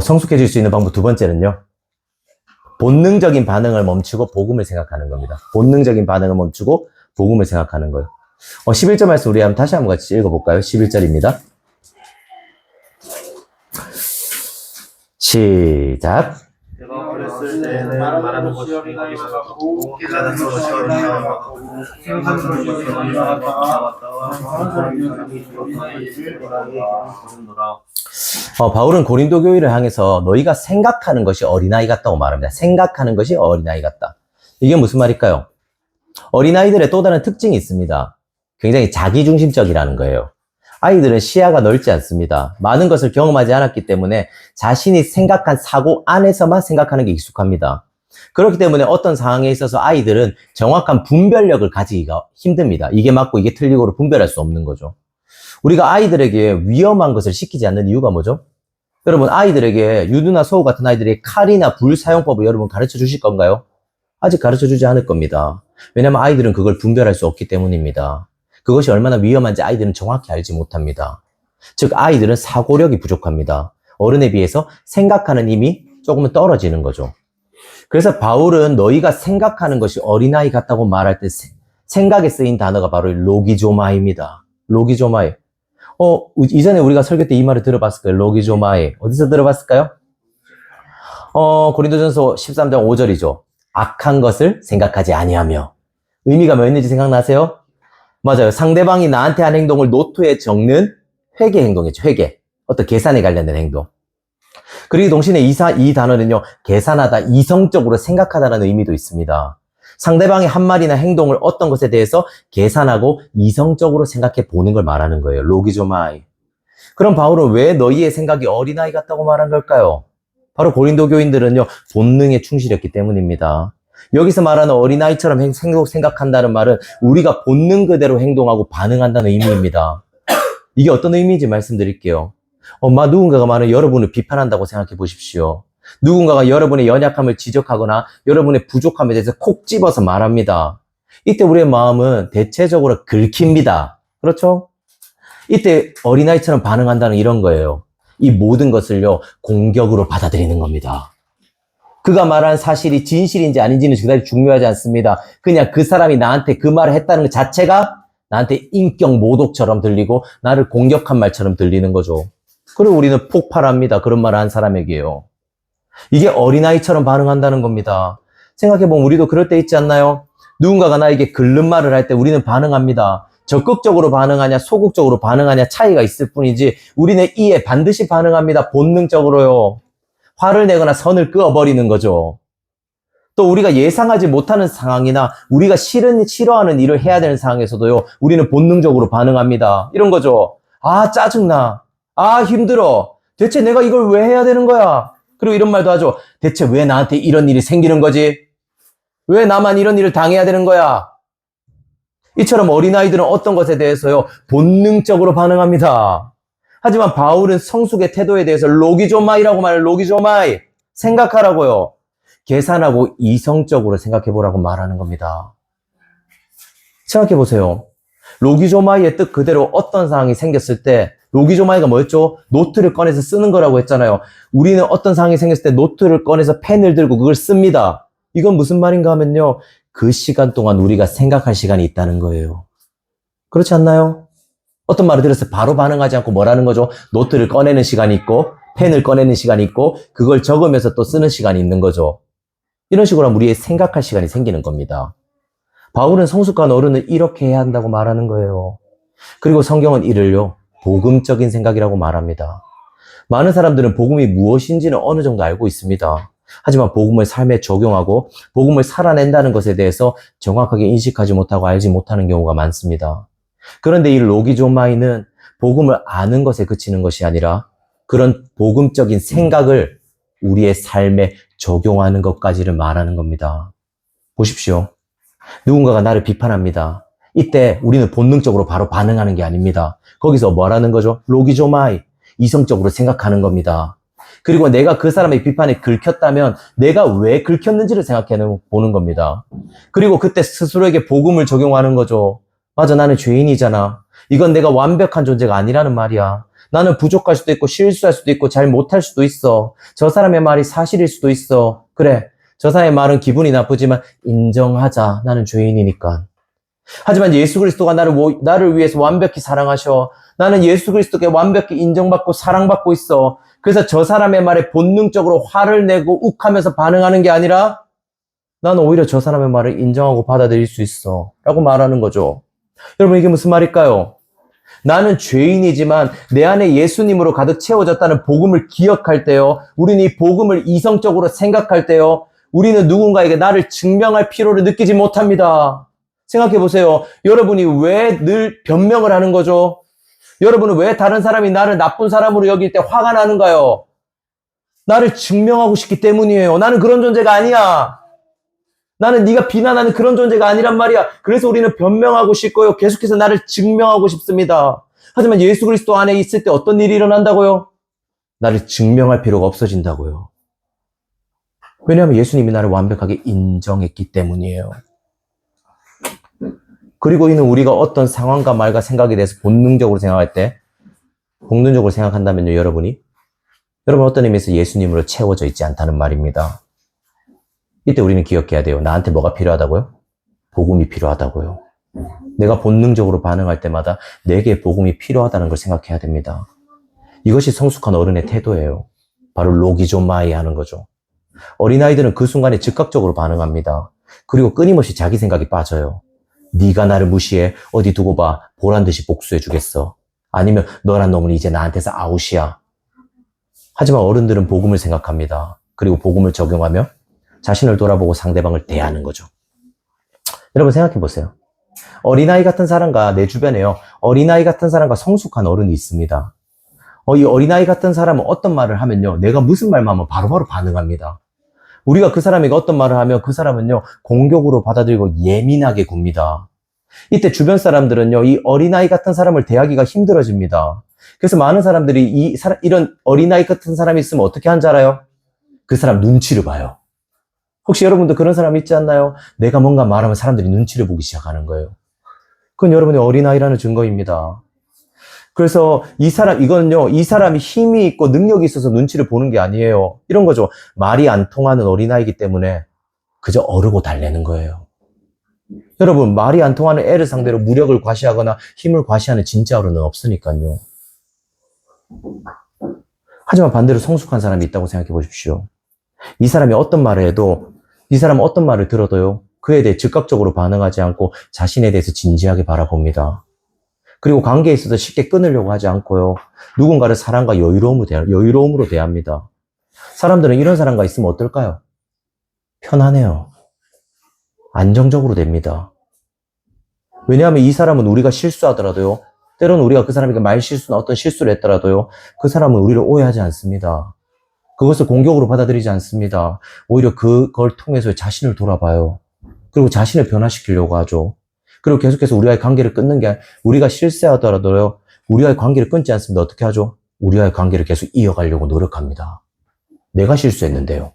성숙해질 수 있는 방법 두 번째는요. 본능적인 반응을 멈추고 복음을 생각하는 겁니다. 본능적인 반응을 멈추고 복음을 생각하는 거예요. 11절 말씀 우리 다시 한번 같이 읽어볼까요? 11절입니다. 시작. 내가 어렸을 때는 말하는 것이 어린아이와 같고 깨닫는 것이 어린아이와 같고 생각하는 것이 어린아이와 같다가 사람이 거듭노라. 바울은 고린도 교회를 향해서 너희가 생각하는 것이 어린아이 같다고 말합니다. 생각하는 것이 어린아이 같다. 이게 무슨 말일까요? 어린아이들의 또 다른 특징이 있습니다. 굉장히 자기중심적이라는 거예요. 아이들은 시야가 넓지 않습니다. 많은 것을 경험하지 않았기 때문에 자신이 생각한 사고 안에서만 생각하는 게 익숙합니다. 그렇기 때문에 어떤 상황에 있어서 아이들은 정확한 분별력을 가지기가 힘듭니다. 이게 맞고 이게 틀리고를 분별할 수 없는 거죠. 우리가 아이들에게 위험한 것을 시키지 않는 이유가 뭐죠? 여러분, 아이들에게 유두나 소우 같은 아이들에게 칼이나 불 사용법을 여러분 가르쳐 주실 건가요? 아직 가르쳐 주지 않을 겁니다. 왜냐하면 아이들은 그걸 분별할 수 없기 때문입니다. 그것이 얼마나 위험한지 아이들은 정확히 알지 못합니다. 즉, 아이들은 사고력이 부족합니다. 어른에 비해서 생각하는 힘이 조금은 떨어지는 거죠. 그래서 바울은 너희가 생각하는 것이 어린아이 같다고 말할 때 생각에 쓰인 단어가 바로 로기조마입니다. 로기조마이. 이전에 우리가 설교 때 이 말을 들어봤을까요? 로기조마이. 어디서 들어봤을까요? 고린도전서 13장 5절이죠. 악한 것을 생각하지 아니하며. 의미가 뭐였는지 생각나세요? 맞아요. 상대방이 나한테 한 행동을 노트에 적는 회계 행동이죠. 회계. 어떤 계산에 관련된 행동. 그리고 동시에 이 단어는요, 계산하다, 이성적으로 생각하다라는 의미도 있습니다. 상대방의 한 말이나 행동을 어떤 것에 대해서 계산하고 이성적으로 생각해 보는 걸 말하는 거예요. 로기조마이. 그럼 바울은 왜 너희의 생각이 어린아이 같다고 말한 걸까요? 바로 고린도 교인들은요, 본능에 충실했기 때문입니다. 여기서 말하는 어린아이처럼 생각한다는 말은 우리가 본능 그대로 행동하고 반응한다는 의미입니다. 이게 어떤 의미인지 말씀드릴게요. 누군가가 말하는 여러분을 비판한다고 생각해 보십시오. 누군가가 여러분의 연약함을 지적하거나 여러분의 부족함에 대해서 콕 집어서 말합니다. 이때 우리의 마음은 대체적으로 긁힙니다. 그렇죠? 이때 어린아이처럼 반응한다는 이런 거예요. 이 모든 것을요, 공격으로 받아들이는 겁니다. 그가 말한 사실이 진실인지 아닌지는 그다지 중요하지 않습니다. 그냥 그 사람이 나한테 그 말을 했다는 것 자체가 나한테 인격 모독처럼 들리고 나를 공격한 말처럼 들리는 거죠. 그리고 우리는 폭발합니다. 그런 말을 한 사람에게요. 이게 어린아이처럼 반응한다는 겁니다. 생각해보면 우리도 그럴 때 있지 않나요? 누군가가 나에게 긁는 말을 할 때 우리는 반응합니다. 적극적으로 반응하냐 소극적으로 반응하냐 차이가 있을 뿐이지 우리는 이에 반드시 반응합니다. 본능적으로요. 화를 내거나 선을 그어버리는 거죠. 또 우리가 예상하지 못하는 상황이나 우리가 싫어하는 일을 해야 되는 상황에서도요, 우리는 본능적으로 반응합니다. 이런 거죠. 아, 짜증나. 아, 힘들어. 대체 내가 이걸 왜 해야 되는 거야? 그리고 이런 말도 하죠. 대체 왜 나한테 이런 일이 생기는 거지? 왜 나만 이런 일을 당해야 되는 거야? 이처럼 어린아이들은 어떤 것에 대해서요, 본능적으로 반응합니다. 하지만 바울은 성숙의 태도에 대해서 로기조마이라고 말해요. 로기조마이. 생각하라고요. 계산하고 이성적으로 생각해보라고 말하는 겁니다. 생각해보세요. 로기조마이의 뜻 그대로 어떤 상황이 생겼을 때 로기조마이가 뭐였죠? 노트를 꺼내서 쓰는 거라고 했잖아요. 우리는 어떤 상황이 생겼을 때 노트를 꺼내서 펜을 들고 그걸 씁니다. 이건 무슨 말인가 하면요. 그 시간 동안 우리가 생각할 시간이 있다는 거예요. 그렇지 않나요? 어떤 말을 들었을 때 바로 반응하지 않고 뭐라는 거죠? 노트를 꺼내는 시간이 있고 펜을 꺼내는 시간이 있고 그걸 적으면서 또 쓰는 시간이 있는 거죠. 이런 식으로 하면 우리의 생각할 시간이 생기는 겁니다. 바울은 성숙한 어른을 이렇게 해야 한다고 말하는 거예요. 그리고 성경은 이를요, 복음적인 생각이라고 말합니다. 많은 사람들은 복음이 무엇인지는 어느 정도 알고 있습니다. 하지만 복음을 삶에 적용하고 복음을 살아낸다는 것에 대해서 정확하게 인식하지 못하고 알지 못하는 경우가 많습니다. 그런데 이 로기조마이는 복음을 아는 것에 그치는 것이 아니라 그런 복음적인 생각을 우리의 삶에 적용하는 것까지를 말하는 겁니다. 보십시오. 누군가가 나를 비판합니다. 이때 우리는 본능적으로 바로 반응하는 게 아닙니다. 거기서 뭐라는 거죠? 로기조마이. 이성적으로 생각하는 겁니다. 그리고 내가 그 사람의 비판에 긁혔다면 내가 왜 긁혔는지를 생각해 보는 겁니다. 그리고 그때 스스로에게 복음을 적용하는 거죠. 맞아, 나는 죄인이잖아. 이건 내가 완벽한 존재가 아니라는 말이야. 나는 부족할 수도 있고 실수할 수도 있고 잘 못할 수도 있어. 저 사람의 말이 사실일 수도 있어. 그래. 저 사람의 말은 기분이 나쁘지만 인정하자. 나는 죄인이니까. 하지만 예수 그리스도가 나를 위해서 완벽히 사랑하셔. 나는 예수 그리스도께 완벽히 인정받고 사랑받고 있어. 그래서 저 사람의 말에 본능적으로 화를 내고 욱하면서 반응하는 게 아니라 나는 오히려 저 사람의 말을 인정하고 받아들일 수 있어. 라고 말하는 거죠. 여러분, 이게 무슨 말일까요? 나는 죄인이지만 내 안에 예수님으로 가득 채워졌다는 복음을 기억할 때요. 우리는 이 복음을 이성적으로 생각할 때요. 우리는 누군가에게 나를 증명할 필요를 느끼지 못합니다. 생각해 보세요. 여러분이 왜 늘 변명을 하는 거죠? 여러분은 왜 다른 사람이 나를 나쁜 사람으로 여길 때 화가 나는가요? 나를 증명하고 싶기 때문이에요. 나는 그런 존재가 아니야. 나는 네가 비난하는 그런 존재가 아니란 말이야. 그래서 우리는 변명하고 싶고요. 계속해서 나를 증명하고 싶습니다. 하지만 예수 그리스도 안에 있을 때 어떤 일이 일어난다고요? 나를 증명할 필요가 없어진다고요. 왜냐하면 예수님이 나를 완벽하게 인정했기 때문이에요. 그리고 이는 우리가 어떤 상황과 말과 생각에 대해서 본능적으로 생각할 때, 본능적으로 생각한다면요, 여러분 어떤 의미에서 예수님으로 채워져 있지 않다는 말입니다. 이때 우리는 기억해야 돼요. 나한테 뭐가 필요하다고요? 복음이 필요하다고요. 내가 본능적으로 반응할 때마다 내게 복음이 필요하다는 걸 생각해야 됩니다. 이것이 성숙한 어른의 태도예요. 바로 로기조마이 하는 거죠. 어린아이들은 그 순간에 즉각적으로 반응합니다. 그리고 끊임없이 자기 생각이 빠져요. 네가 나를 무시해. 어디 두고 봐. 보란 듯이 복수해 주겠어. 아니면 너란 놈은 이제 나한테서 아웃이야. 하지만 어른들은 복음을 생각합니다. 그리고 복음을 적용하며 자신을 돌아보고 상대방을 대하는 거죠. 여러분 생각해 보세요. 어린아이 같은 사람과 내 주변에요. 어린아이 같은 사람과 성숙한 어른이 있습니다. 이 어린아이 같은 사람은 어떤 말을 하면요. 내가 무슨 말만 하면 바로바로 반응합니다. 우리가 그 사람에게 어떤 말을 하면 그 사람은요. 공격으로 받아들이고 예민하게 굽니다. 이때 주변 사람들은요. 이 어린아이 같은 사람을 대하기가 힘들어집니다. 그래서 많은 사람들이 이런 어린아이 같은 사람이 있으면 어떻게 하는 줄 알아요? 그 사람 눈치를 봐요. 혹시 여러분도 그런 사람 있지 않나요? 내가 뭔가 말하면 사람들이 눈치를 보기 시작하는 거예요. 그건 여러분의 어린아이라는 증거입니다. 그래서 이거는요, 이 사람이 힘이 있고 능력이 있어서 눈치를 보는 게 아니에요. 이런 거죠. 말이 안 통하는 어린아이기 때문에 그저 어르고 달래는 거예요. 여러분, 말이 안 통하는 애를 상대로 무력을 과시하거나 힘을 과시하는 진짜 어른은 없으니까요. 하지만 반대로 성숙한 사람이 있다고 생각해 보십시오. 이 사람이 어떤 말을 해도, 이 사람은 어떤 말을 들어도요, 그에 대해 즉각적으로 반응하지 않고 자신에 대해서 진지하게 바라봅니다. 그리고 관계에 있어서 쉽게 끊으려고 하지 않고요. 누군가를 사랑과 여유로움으로 대합니다. 사람들은 이런 사람과 있으면 어떨까요? 편안해요. 안정적으로 됩니다. 왜냐하면 이 사람은 우리가 실수하더라도요. 때로는 우리가 그 사람에게 말실수나 어떤 실수를 했더라도요. 그 사람은 우리를 오해하지 않습니다. 그것을 공격으로 받아들이지 않습니다. 오히려 그걸 통해서 자신을 돌아봐요. 그리고 자신을 변화시키려고 하죠. 그리고 계속해서 우리와의 관계를 끊는 게 우리가 실수하더라도요. 우리와의 관계를 끊지 않습니다. 어떻게 하죠? 우리와의 관계를 계속 이어가려고 노력합니다. 내가 실수했는데요.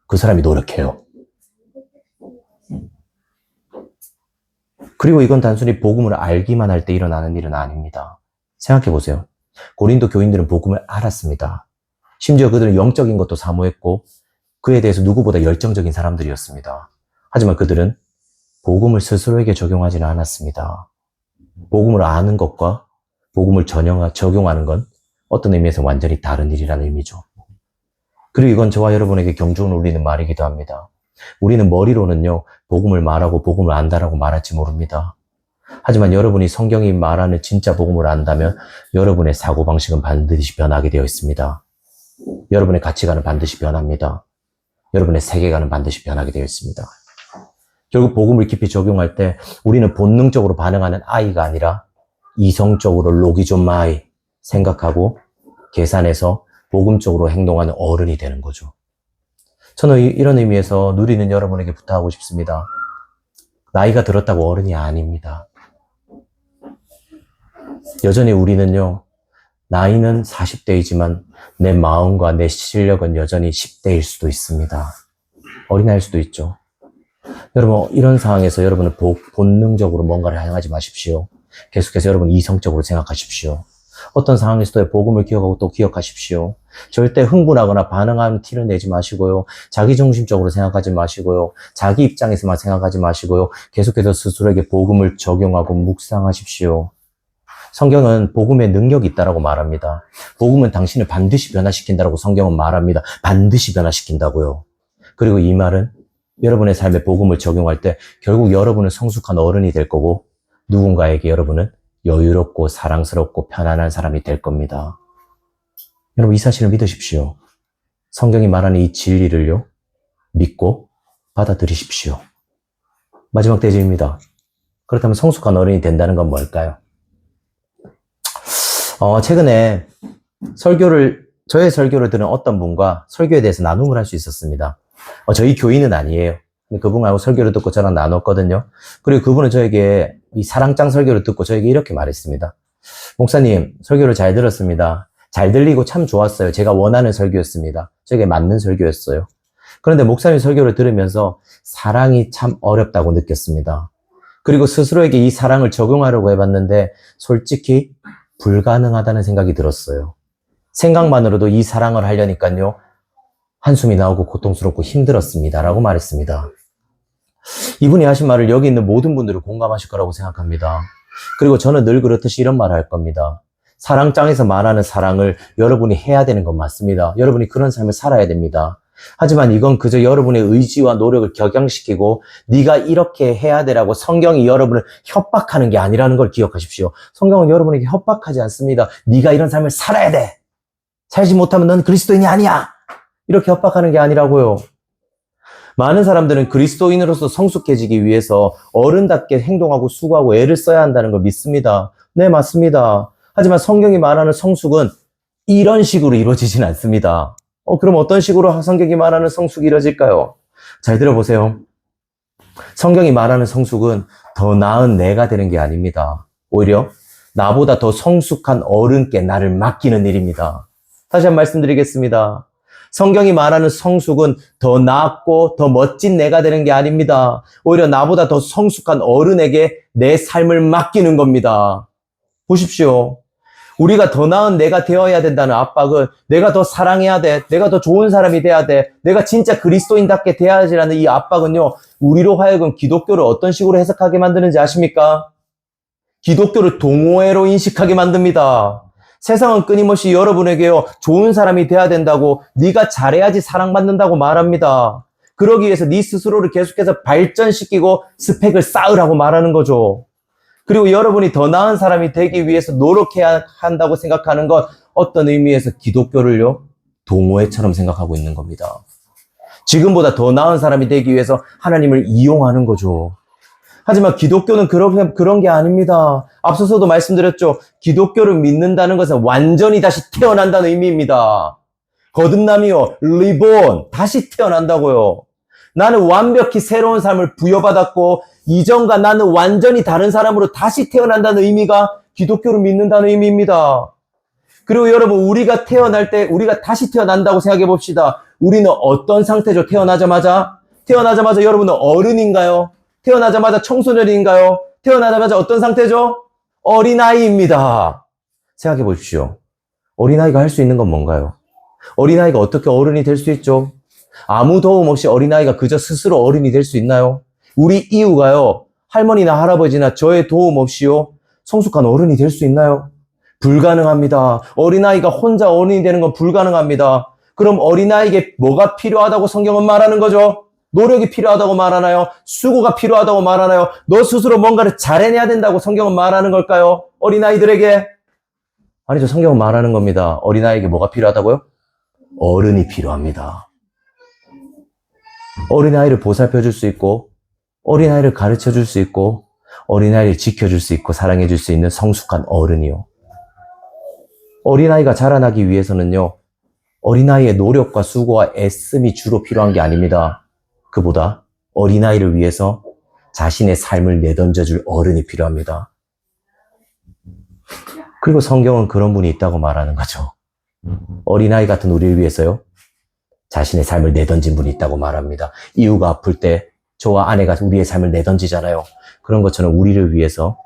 그 사람이 노력해요. 그리고 이건 단순히 복음을 알기만 할 때 일어나는 일은 아닙니다. 생각해 보세요. 고린도 교인들은 복음을 알았습니다. 심지어 그들은 영적인 것도 사모했고 그에 대해서 누구보다 열정적인 사람들이었습니다. 하지만 그들은 복음을 스스로에게 적용하지는 않았습니다. 복음을 아는 것과 복음을 적용하는 건 어떤 의미에서 완전히 다른 일이라는 의미죠. 그리고 이건 저와 여러분에게 경종을 울리는 말이기도 합니다. 우리는 머리로는요, 복음을 말하고 복음을 안다라고 말할지 모릅니다. 하지만 여러분이 성경이 말하는 진짜 복음을 안다면 여러분의 사고방식은 반드시 변하게 되어 있습니다. 여러분의 가치관은 반드시 변합니다. 여러분의 세계관은 반드시 변하게 되어 있습니다. 결국 복음을 깊이 적용할 때 우리는 본능적으로 반응하는 아이가 아니라 이성적으로 로기존마이 생각하고 계산해서 복음적으로 행동하는 어른이 되는 거죠. 저는 이런 의미에서 누리는 여러분에게 부탁하고 싶습니다. 나이가 들었다고 어른이 아닙니다. 여전히 우리는요, 나이는 40대이지만 내 마음과 내 실력은 여전히 10대일 수도 있습니다. 어린아이일 수도 있죠. 여러분, 이런 상황에서 여러분은 본능적으로 뭔가를 향하지 마십시오. 계속해서 여러분 이성적으로 생각하십시오. 어떤 상황에서도 복음을 기억하고 또 기억하십시오. 절대 흥분하거나 반응하는 티를 내지 마시고요. 자기중심적으로 생각하지 마시고요. 자기 입장에서만 생각하지 마시고요. 계속해서 스스로에게 복음을 적용하고 묵상하십시오. 성경은 복음의 능력이 있다라고 말합니다. 복음은 당신을 반드시 변화시킨다라고 성경은 말합니다. 반드시 변화시킨다고요. 그리고 이 말은 여러분의 삶에 복음을 적용할 때 결국 여러분은 성숙한 어른이 될 거고 누군가에게 여러분은 여유롭고 사랑스럽고 편안한 사람이 될 겁니다. 여러분 이 사실을 믿으십시오. 성경이 말하는 이 진리를요. 믿고 받아들이십시오. 마지막 대지입니다. 그렇다면 성숙한 어른이 된다는 건 뭘까요? 최근에 저의 설교를 들은 어떤 분과 설교에 대해서 나눔을 할 수 있었습니다. 저희 교인은 아니에요. 그분하고 설교를 듣고 저랑 나눴거든요. 그리고 그분은 저에게 이 사랑장 설교를 듣고 저에게 이렇게 말했습니다. 목사님, 설교를 잘 들었습니다. 잘 들리고 참 좋았어요. 제가 원하는 설교였습니다. 저에게 맞는 설교였어요. 그런데 목사님 설교를 들으면서 사랑이 참 어렵다고 느꼈습니다. 그리고 스스로에게 이 사랑을 적용하려고 해봤는데 솔직히 불가능하다는 생각이 들었어요. 생각만으로도 이 사랑을 하려니까요. 한숨이 나오고 고통스럽고 힘들었습니다. 라고 말했습니다. 이분이 하신 말을 여기 있는 모든 분들이 공감하실 거라고 생각합니다. 그리고 저는 늘 그렇듯이 이런 말을 할 겁니다. 사랑장에서 말하는 사랑을 여러분이 해야 되는 건 맞습니다. 여러분이 그런 삶을 살아야 됩니다. 하지만 이건 그저 여러분의 의지와 노력을 격양시키고 네가 이렇게 해야 되라고 성경이 여러분을 협박하는 게 아니라는 걸 기억하십시오. 성경은 여러분에게 협박하지 않습니다. 네가 이런 삶을 살아야 돼. 살지 못하면 넌 그리스도인이 아니야. 이렇게 협박하는 게 아니라고요. 많은 사람들은 그리스도인으로서 성숙해지기 위해서 어른답게 행동하고 수고하고 애를 써야 한다는 걸 믿습니다. 네, 맞습니다. 하지만 성경이 말하는 성숙은 이런 식으로 이루어지진 않습니다. 그럼 어떤 식으로 성경이 말하는 성숙이 이루어질까요? 잘 들어보세요. 성경이 말하는 성숙은 더 나은 내가 되는 게 아닙니다. 오히려 나보다 더 성숙한 어른께 나를 맡기는 일입니다. 다시 한번 말씀드리겠습니다. 성경이 말하는 성숙은 더 나았고 더 멋진 내가 되는 게 아닙니다. 오히려 나보다 더 성숙한 어른에게 내 삶을 맡기는 겁니다. 보십시오. 우리가 더 나은 내가 되어야 된다는 압박은 내가 더 사랑해야 돼. 내가 더 좋은 사람이 돼야 돼. 내가 진짜 그리스도인답게 돼야지라는 이 압박은요. 우리로 하여금 기독교를 어떤 식으로 해석하게 만드는지 아십니까? 기독교를 동호회로 인식하게 만듭니다. 세상은 끊임없이 여러분에게요. 좋은 사람이 돼야 된다고 네가 잘해야지 사랑받는다고 말합니다. 그러기 위해서 네 스스로를 계속해서 발전시키고 스펙을 쌓으라고 말하는 거죠. 그리고 여러분이 더 나은 사람이 되기 위해서 노력해야 한다고 생각하는 건 어떤 의미에서 기독교를요, 동호회처럼 생각하고 있는 겁니다. 지금보다 더 나은 사람이 되기 위해서 하나님을 이용하는 거죠. 하지만 기독교는 그런 게 아닙니다. 앞서서도 말씀드렸죠. 기독교를 믿는다는 것은 완전히 다시 태어난다는 의미입니다. 거듭남이요, 리본, 다시 태어난다고요. 나는 완벽히 새로운 삶을 부여받았고 이전과 나는 완전히 다른 사람으로 다시 태어난다는 의미가 기독교를 믿는다는 의미입니다. 그리고 여러분, 우리가 태어날 때 우리가 다시 태어난다고 생각해 봅시다. 우리는 어떤 상태죠? 태어나자마자 여러분은 어른인가요? 태어나자마자 청소년인가요? 태어나자마자 어떤 상태죠? 어린아이입니다. 생각해 보십시오. 어린아이가 할 수 있는 건 뭔가요? 어린아이가 어떻게 어른이 될 수 있죠? 아무 도움 없이 어린아이가 그저 스스로 어른이 될 수 있나요? 우리 이웃가요, 할머니나 할아버지나 저의 도움 없이요, 성숙한 어른이 될 수 있나요? 불가능합니다. 어린아이가 혼자 어른이 되는 건 불가능합니다. 그럼 어린아이에게 뭐가 필요하다고 성경은 말하는 거죠? 노력이 필요하다고 말하나요? 수고가 필요하다고 말하나요? 너 스스로 뭔가를 잘해내야 된다고 성경은 말하는 걸까요? 어린아이들에게? 아니죠. 성경은 말하는 겁니다. 어린아이에게 뭐가 필요하다고요? 어른이 필요합니다. 어린아이를 보살펴줄 수 있고, 어린아이를 가르쳐줄 수 있고, 어린아이를 지켜줄 수 있고, 사랑해줄 수 있는 성숙한 어른이요. 어린아이가 자라나기 위해서는요, 어린아이의 노력과 수고와 애씀이 주로 필요한 게 아닙니다. 그보다 어린아이를 위해서 자신의 삶을 내던져줄 어른이 필요합니다. 그리고 성경은 그런 분이 있다고 말하는 거죠. 어린아이 같은 우리를 위해서요, 자신의 삶을 내던진 분이 있다고 말합니다. 이유가 아플 때 저와 아내가 우리의 삶을 내던지잖아요. 그런 것처럼 우리를 위해서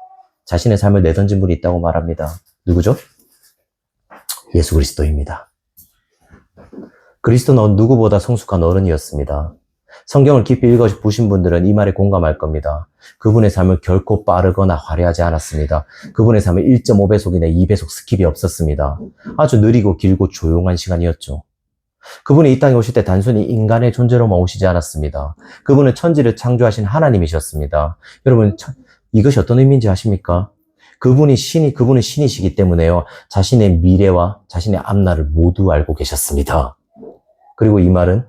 자신의 삶을 내던진 분이 있다고 말합니다. 누구죠? 예수 그리스도입니다. 그리스도는 누구보다 성숙한 어른이었습니다. 성경을 깊이 읽어보신 분들은 이 말에 공감할 겁니다. 그분의 삶은 결코 빠르거나 화려하지 않았습니다. 그분의 삶은 1.5배속이나 2배속 스킵이 없었습니다. 아주 느리고 길고 조용한 시간이었죠. 그분이 이 땅에 오실 때 단순히 인간의 존재로만 오시지 않았습니다. 그분은 천지를 창조하신 하나님이셨습니다. 여러분, 이것이 어떤 의미인지 아십니까? 그분은 신이시기 때문에요. 자신의 미래와 자신의 앞날을 모두 알고 계셨습니다. 그리고 이 말은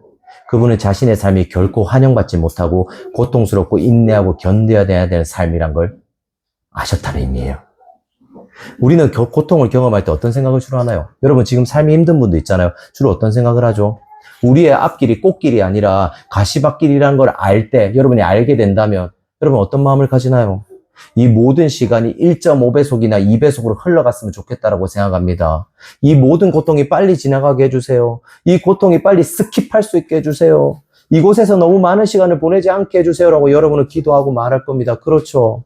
그분은 자신의 삶이 결코 환영받지 못하고 고통스럽고 인내하고 견뎌야 되는 삶이란 걸 아셨다는 의미예요. 우리는 고통을 경험할 때 어떤 생각을 주로 하나요? 여러분 지금 삶이 힘든 분도 있잖아요. 주로 어떤 생각을 하죠? 우리의 앞길이 꽃길이 아니라 가시밭길이라는 걸 알 때, 여러분이 알게 된다면 여러분 어떤 마음을 가지나요? 이 모든 시간이 1.5배속이나 2배속으로 흘러갔으면 좋겠다라고 생각합니다. 이 모든 고통이 빨리 지나가게 해주세요. 이 고통이 빨리 스킵할 수 있게 해주세요. 이곳에서 너무 많은 시간을 보내지 않게 해주세요라고 여러분은 기도하고 말할 겁니다. 그렇죠?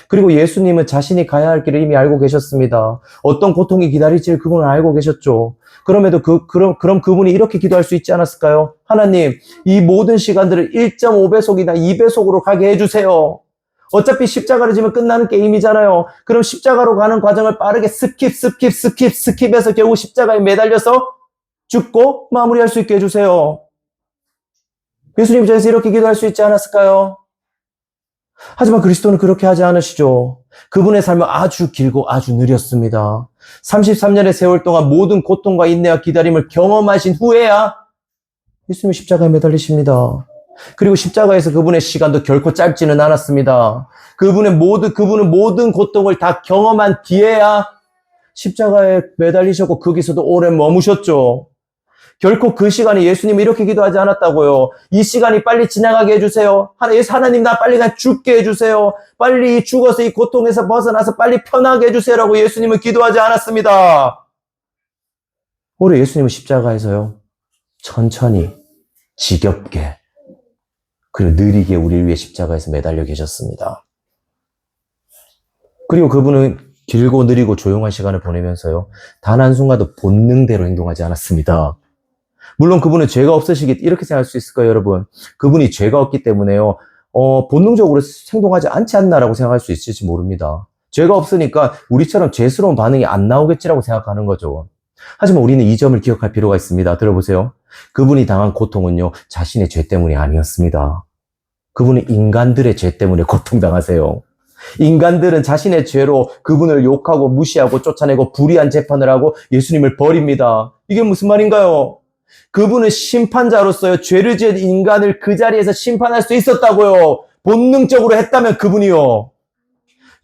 그리고 예수님은 자신이 가야 할 길을 이미 알고 계셨습니다. 어떤 고통이 기다릴지를 그분은 알고 계셨죠. 그럼에도 그럼 그분이 이렇게 기도할 수 있지 않았을까요? 하나님, 이 모든 시간들을 1.5배속이나 2배속으로 가게 해주세요. 어차피 십자가를 지면 끝나는 게임이잖아요. 그럼 십자가로 가는 과정을 빠르게 스킵해서 결국 십자가에 매달려서 죽고 마무리할 수 있게 해주세요. 예수님 입장에서 이렇게 기도할 수 있지 않았을까요? 하지만 그리스도는 그렇게 하지 않으시죠. 그분의 삶은 아주 길고 아주 느렸습니다. 33년의 세월 동안 모든 고통과 인내와 기다림을 경험하신 후에야 예수님이 십자가에 매달리십니다. 그리고 십자가에서 그분의 시간도 결코 짧지는 않았습니다. 그분은 모든 고통을 다 경험한 뒤에야 십자가에 매달리셨고 거기서도 오래 머무셨죠. 결코 그 시간에 예수님이 이렇게 기도하지 않았다고요. 이 시간이 빨리 지나가게 해주세요. 하나님 나 빨리 그냥 죽게 해주세요. 빨리 죽어서 이 고통에서 벗어나서 빨리 편하게 해주세요라고 예수님은 기도하지 않았습니다. 오히려 예수님은 십자가에서요. 천천히 지겹게 그리고 느리게 우리를 위해 십자가에서 매달려 계셨습니다. 그리고 그분은 길고 느리고 조용한 시간을 보내면서요. 단 한순간도 본능대로 행동하지 않았습니다. 물론 그분은 죄가 없으시기 이렇게 생각할 수 있을 거예요, 여러분. 그분이 죄가 없기 때문에요. 본능적으로 행동하지 않지 않나라고 생각할 수 있을지 모릅니다. 죄가 없으니까 우리처럼 죄스러운 반응이 안 나오겠지라고 생각하는 거죠. 하지만 우리는 이 점을 기억할 필요가 있습니다. 들어보세요. 그분이 당한 고통은요, 자신의 죄 때문이 아니었습니다. 그분은 인간들의 죄 때문에 고통당하세요. 인간들은 자신의 죄로 그분을 욕하고 무시하고 쫓아내고 불의한 재판을 하고 예수님을 버립니다. 이게 무슨 말인가요? 그분은 심판자로서요, 죄를 지은 인간을 그 자리에서 심판할 수 있었다고요. 본능적으로 했다면 그분이요.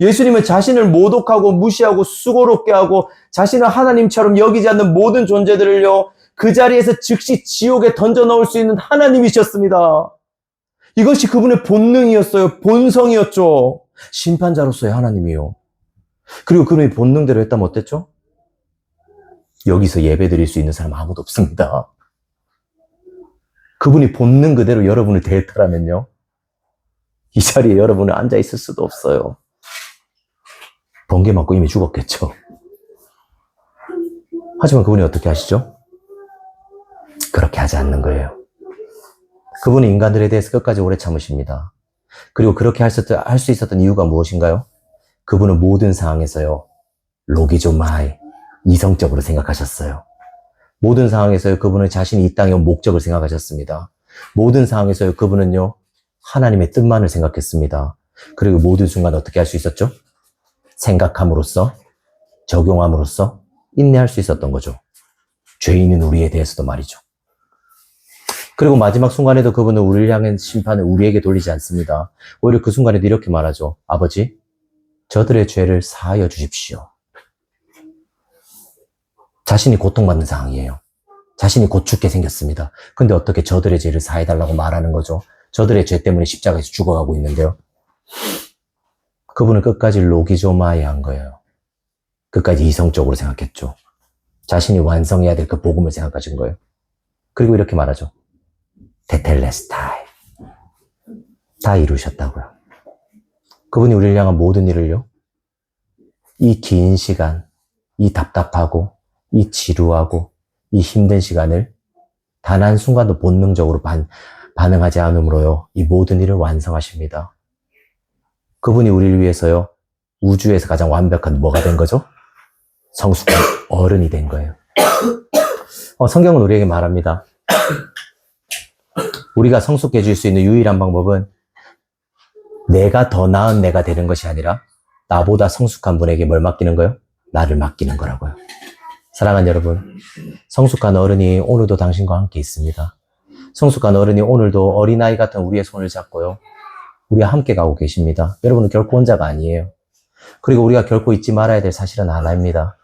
예수님은 자신을 모독하고 무시하고 수고롭게 하고 자신을 하나님처럼 여기지 않는 모든 존재들을요, 그 자리에서 즉시 지옥에 던져 넣을 수 있는 하나님이셨습니다. 이것이 그분의 본능이었어요. 본성이었죠. 심판자로서의 하나님이요. 그리고 그분이 본능대로 했다면 어땠죠? 여기서 예배 드릴 수 있는 사람 아무도 없습니다. 그분이 본능 그대로 여러분을 대했더라면요, 이 자리에 여러분은 앉아 있을 수도 없어요. 번개 맞고 이미 죽었겠죠. 하지만 그분이 어떻게 하시죠? 그렇게 하지 않는 거예요. 그분은 인간들에 대해서 끝까지 오래 참으십니다. 그리고 그렇게 할 수 있었던 이유가 무엇인가요? 그분은 모든 상황에서요, 로기조마이, 이성적으로 생각하셨어요. 모든 상황에서요, 그분은 자신이 이 땅에 온 목적을 생각하셨습니다. 모든 상황에서요, 그분은요, 하나님의 뜻만을 생각했습니다. 그리고 모든 순간 어떻게 할 수 있었죠? 생각함으로써, 적용함으로써 인내할 수 있었던 거죠. 죄인은 우리에 대해서도 말이죠. 그리고 마지막 순간에도 그분은 우리를 향한 심판을 우리에게 돌리지 않습니다. 오히려 그 순간에도 이렇게 말하죠. 아버지, 저들의 죄를 사하여 주십시오. 자신이 고통받는 상황이에요. 자신이 곧 죽게 생겼습니다. 근데 어떻게 저들의 죄를 사해달라고 말하는 거죠? 저들의 죄 때문에 십자가에서 죽어가고 있는데요. 그분은 끝까지 로기조마이 한 거예요. 끝까지 이성적으로 생각했죠. 자신이 완성해야 될 그 복음을 생각하신 거예요. 그리고 이렇게 말하죠. 테텔레스타이. 다 이루셨다고요. 그분이 우리를 향한 모든 일을요, 이 긴 시간, 이 답답하고 이 지루하고 이 힘든 시간을 단 한순간도 본능적으로 반응하지 않으므로요, 이 모든 일을 완성하십니다. 그분이 우리를 위해서요, 우주에서 가장 완벽한 뭐가 된 거죠? 성숙한 어른이 된 거예요. 성경은 우리에게 말합니다. 우리가 성숙해질 수 있는 유일한 방법은 내가 더 나은 내가 되는 것이 아니라 나보다 성숙한 분에게 뭘 맡기는 거예요? 나를 맡기는 거라고요. 사랑하는 여러분, 성숙한 어른이 오늘도 당신과 함께 있습니다. 성숙한 어른이 오늘도 어린아이 같은 우리의 손을 잡고요, 우리와 함께 가고 계십니다. 여러분은 결코 혼자가 아니에요. 그리고 우리가 결코 잊지 말아야 될 사실은 하나입니다.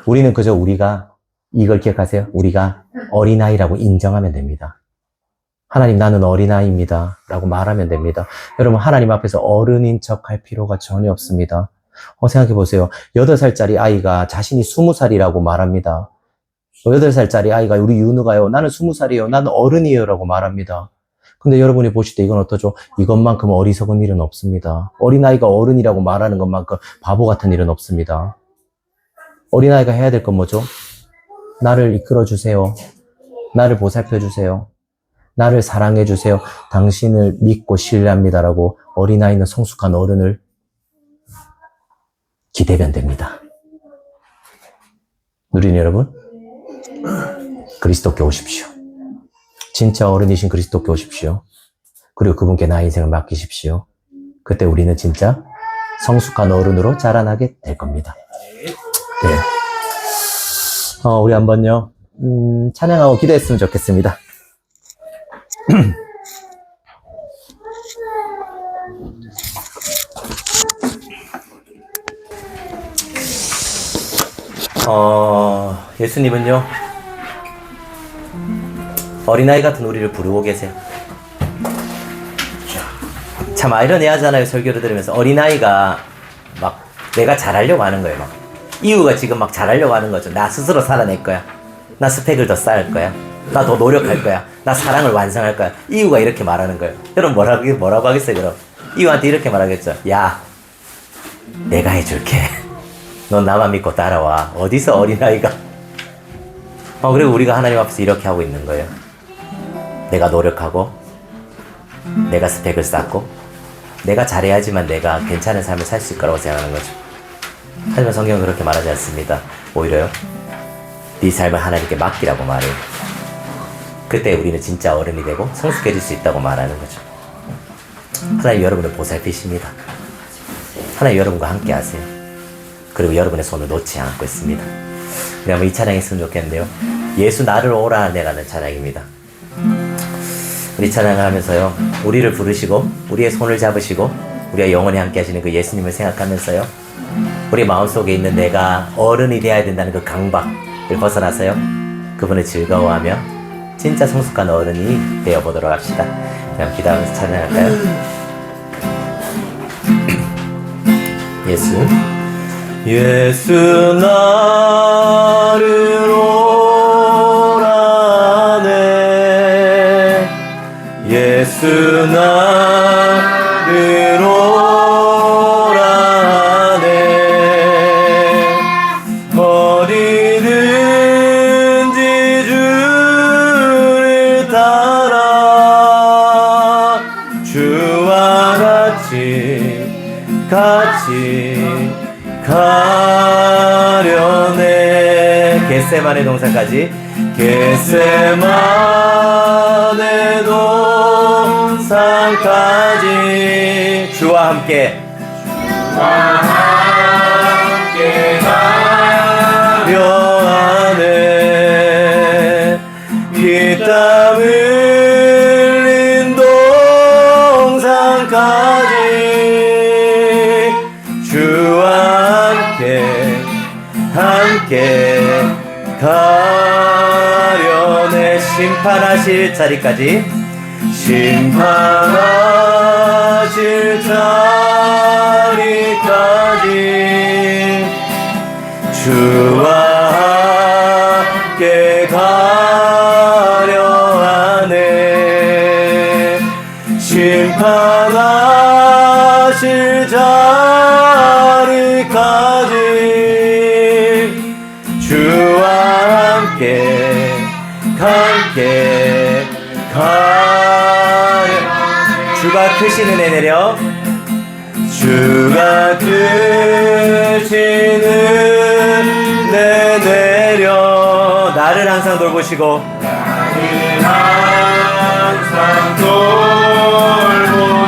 우리는 그저 우리가, 이걸 기억하세요. 우리가 어린아이라고 인정하면 됩니다. 하나님, 나는 어린아이입니다 라고 말하면 됩니다. 여러분, 하나님 앞에서 어른인 척 할 필요가 전혀 없습니다. 생각해 보세요. 8살짜리 아이가 자신이 20살이라고 말합니다. 8살짜리 아이가, 우리 윤우가요, 나는 20살이에요. 나는 어른이에요 라고 말합니다. 근데 여러분이 보실 때 이건 어떠죠? 이것만큼 어리석은 일은 없습니다. 어린아이가 어른이라고 말하는 것만큼 바보 같은 일은 없습니다. 어린아이가 해야 될 건 뭐죠? 나를 이끌어 주세요. 나를 보살펴 주세요. 나를 사랑해 주세요. 당신을 믿고 신뢰합니다라고 어린아이는 성숙한 어른을 기대면 됩니다. 누린 여러분, 그리스도께 오십시오. 진짜 어른이신 그리스도께 오십시오. 그리고 그분께 나의 인생을 맡기십시오. 그때 우리는 진짜 성숙한 어른으로 자라나게 될 겁니다. 네. 우리 한번요, 찬양하고 기도했으면 좋겠습니다. 예수님은요, 어린아이 같은 우리를 부르고 계세요. 참 아이러니하잖아요. 설교를 들으면서 어린아이가 막 내가 잘하려고 하는 거예요. 막 이유가 지금 막 잘하려고 하는 거죠. 나 스스로 살아낼 거야. 나 스펙을 더 쌓을 거야. 나 더 노력할 거야. 나 사랑을 완성할 거야. 이유가 이렇게 말하는 거예요. 여러분 뭐라고 하겠어요? 그럼 이유한테 이렇게 말하겠죠. 야, 내가 해줄게. 넌 나만 믿고 따라와. 어디서 어린아이가. 그리고 우리가 하나님 앞에서 이렇게 하고 있는 거예요. 내가 노력하고, 내가 스펙을 쌓고, 내가 잘해야지만 내가 괜찮은 삶을 살 수 있을 거라고 생각하는 거죠. 하지만 성경은 그렇게 말하지 않습니다. 오히려요, 네 삶을 하나님께 맡기라고 말해요. 그때 우리는 진짜 어른이 되고 성숙해질 수 있다고 말하는 거죠. 하나님 여러분을 보살피십니다. 하나님 여러분과 함께 하세요. 그리고 여러분의 손을 놓지 않고 있습니다. 우리 한번 이 찬양 했으면 좋겠는데요. 예수 나를 오라 하네라는 찬양입니다. 우리 찬양을 하면서요, 우리를 부르시고 우리의 손을 잡으시고 우리가 영원히 함께 하시는 그 예수님을 생각하면서요, 우리 마음속에 있는 내가 어른이 되어야 된다는 그 강박을 벗어나서요, 그분을 즐거워하며 진짜 성숙한 어른이 되어보도록 합시다. 그럼 기도하면서 찬양할까요? 예수 나를 오라네. 예수 나를 오라네. 어디든지 주를 따라 주와 같이 가려네. 겟세마네 동산까지. 겟세마네 동산까지 주와 함께 가려하네. 피땀 흘린 동산까지 주와 함께 가려네. 심판하실 자리까지 심판하실 자리까지 주와 함께 가려하네. 심판하실 자리까지 주 크신 은혜 내려. 주가 크신 은혜 내려. 나를 항상 돌보시고 나를 항상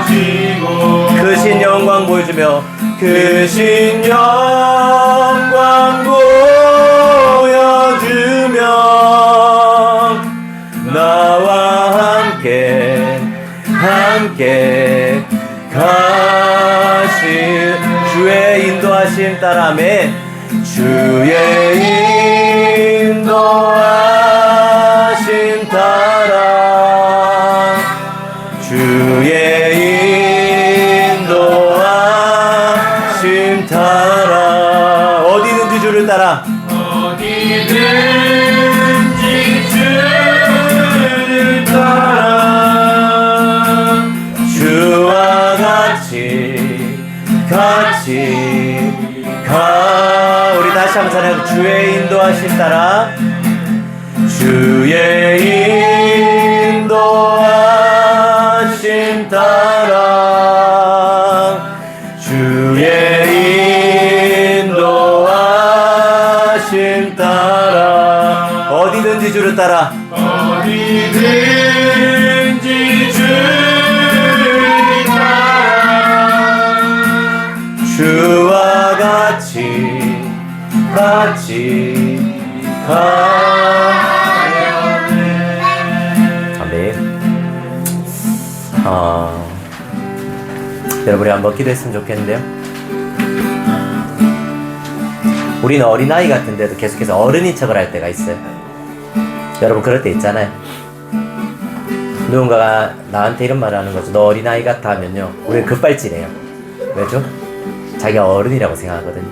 돌보시고 크신 영광 보여주며 크신 영광 보여주며 나와 함께 가실 주의 인도하심 따라. 아멘. 주의 인도하심 따라. 주의 인도하심 따라. 어디든지 주를 따라. 어디든지 주를 따라 주와 같이 가. 우리 다시 한번 찬양해. 주의 인도하심 따라. 주의 인도하심 따라. 주의 인도하심 따라. 어디든지 주를 따라. 어디든지 주를 따라 주와 같이 가야네. 아멘. 여러분이 한번 기도했으면 좋겠는데요. 우리는 어린아이 같은데도 계속해서 어른인 척을 할 때가 있어요. 여러분 그럴 때 있잖아요. 누군가가 나한테 이런 말을 하는 거죠. 너 어린아이 같아 하면요, 우리는 급발진해요. 왜죠? 자기가 어른이라고 생각하거든요.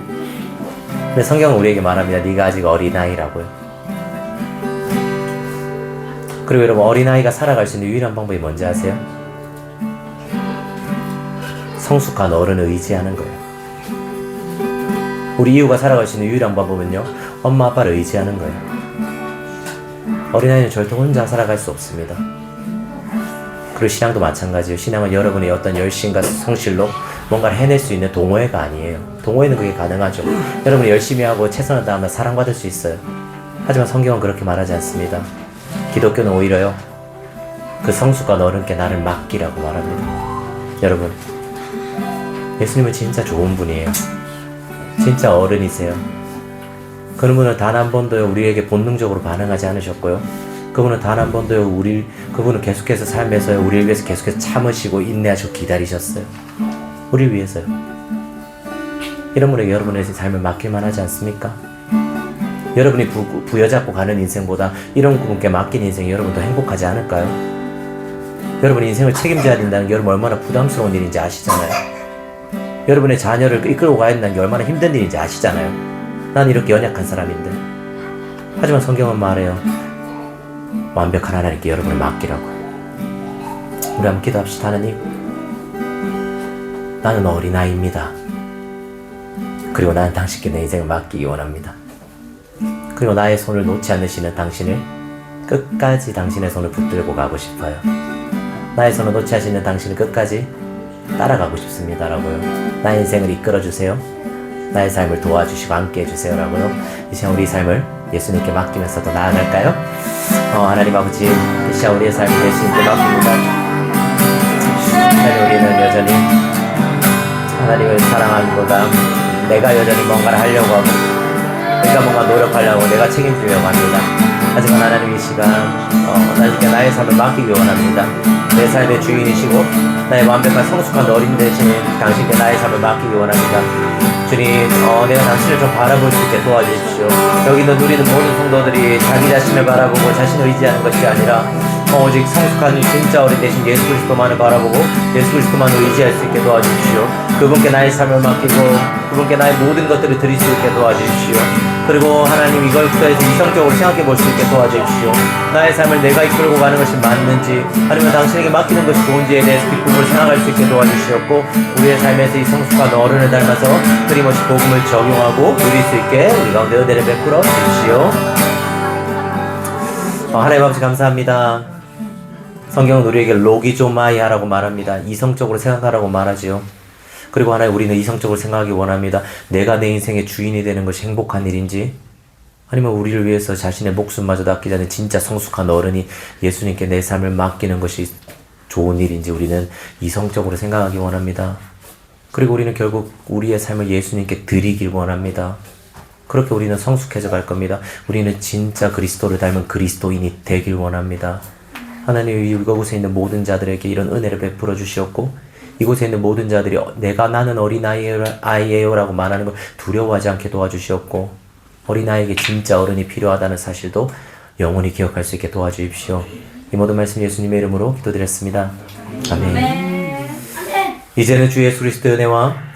근데 성경은 우리에게 말합니다. 네가 아직 어린아이라고요. 그리고 여러분, 어린아이가 살아갈 수 있는 유일한 방법이 뭔지 아세요? 성숙한 어른을 의지하는 거예요. 우리 이웃가 살아갈 수 있는 유일한 방법은요, 엄마 아빠를 의지하는 거예요. 어린아이는 절대 혼자 살아갈 수 없습니다. 그리고 신앙도 마찬가지예요. 신앙은 여러분의 어떤 열심과 성실로 뭔가를 해낼 수 있는 동호회가 아니에요. 동호회는 그게 가능하죠. 여러분이 열심히 하고 최선을 다하면 사랑받을 수 있어요. 하지만 성경은 그렇게 말하지 않습니다. 기독교는 오히려요, 그 성숙한 어른께 나를 맡기라고 말합니다. 여러분, 예수님은 진짜 좋은 분이에요. 진짜 어른이세요. 그분은 단 한 번도요 우리에게 본능적으로 반응하지 않으셨고요. 그분은 단 한 번도요 그분은 계속해서 삶에서요 우리를 위해서 계속해서 참으시고 인내하시고 기다리셨어요. 우리를 위해서요. 이런 분에게 여러분의 삶을 맡길만 하지 않습니까? 여러분이 부여잡고 가는 인생보다 이런 분께 맡긴 인생이 여러분 더 행복하지 않을까요? 여러분 인생을 책임져야 된다는 게 여러분 얼마나 부담스러운 일인지 아시잖아요. 여러분의 자녀를 이끌고 가야 된다는 게 얼마나 힘든 일인지 아시잖아요. 난 이렇게 연약한 사람인데. 하지만 성경은 말해요, 완벽한 하나님께 여러분을 맡기라고요. 우리 한번 기도합시다. 하나님, 나는 어린아이입니다. 그리고 나는 당신께 내 인생을 맡기기 원합니다. 그리고 나의 손을 놓지 않으시는 당신을 끝까지 당신의 손을 붙들고 가고 싶어요. 나의 손을 놓지 않으시는 당신을 끝까지 따라가고 싶습니다 라고요. 나의 인생을 이끌어주세요. 나의 삶을 도와주시고 함께 해주세요 라고요. 이 시간 우리 삶을 예수님께 맡기면서 더 나아갈까요? 하나님 아버지, 이 시간 우리의 삶을 예수님께 맡깁니다. 하나님, 우리는 여전히 하나님을 사랑하기보다 내가 여전히 뭔가를 하려고 하고 내가 뭔가 노력하려고 내가 책임지려고 합니다. 하지만 하나님, 이 시간 하나님께 나의 삶을 맡기기 원합니다. 내 삶의 주인이시고 나의 완벽한 성숙한 어린 대신에 당신께 나의 삶을 맡기기 원합니다. 주님, 내가 당신을 좀 바라볼 수 있게 도와주십시오. 여기 있는 누리는 모든 성도들이 자기 자신을 바라보고 자신을 의지하는 것이 아니라 오직 성숙한 진짜 어린 대신 예수 그리스도만을 바라보고 예수 그리스도만을 의지할 수 있게 도와주십시오. 그분께 나의 삶을 맡기고 그분께 나의 모든 것들을 드릴 수 있게 도와주십시오. 그리고 하나님, 이걸 통해서 이성적으로 생각해 볼 수 있게 도와주십시오. 나의 삶을 내가 이끌고 가는 것이 맞는지 아니면 당신에게 맡기는 것이 좋은지에 대해서 기쁨을 생각할 수 있게 도와주시옵고, 우리의 삶에서 이 성숙한 어른을 닮아서 끊임없이 복음을 적용하고 누릴 수 있게 우리 가운데 은혜를 베풀어 주십시오. 하나님 아버지 감사합니다. 성경은 우리에게 로기조마이아라고 말합니다. 이성적으로 생각하라고 말하지요. 그리고 하나님, 우리는 이성적으로 생각하기 원합니다. 내가 내 인생의 주인이 되는 것이 행복한 일인지, 아니면 우리를 위해서 자신의 목숨마저도 아끼지 않는 진짜 성숙한 어른이 예수님께 내 삶을 맡기는 것이 좋은 일인지 우리는 이성적으로 생각하기 원합니다. 그리고 우리는 결국 우리의 삶을 예수님께 드리길 원합니다. 그렇게 우리는 성숙해져 갈 겁니다. 우리는 진짜 그리스도를 닮은 그리스도인이 되길 원합니다. 하나님이 이곳에 있는 모든 자들에게 이런 은혜를 베풀어 주시었고, 이곳에 있는 모든 자들이 나는 어린아이예요 라고 말하는 걸 두려워하지 않게 도와주시었고, 어린아이에게 진짜 어른이 필요하다는 사실도 영원히 기억할 수 있게 도와주십시오. 이 모든 말씀 예수님의 이름으로 기도드렸습니다. 아멘. 이제는 주 예수 그리스도의 은혜와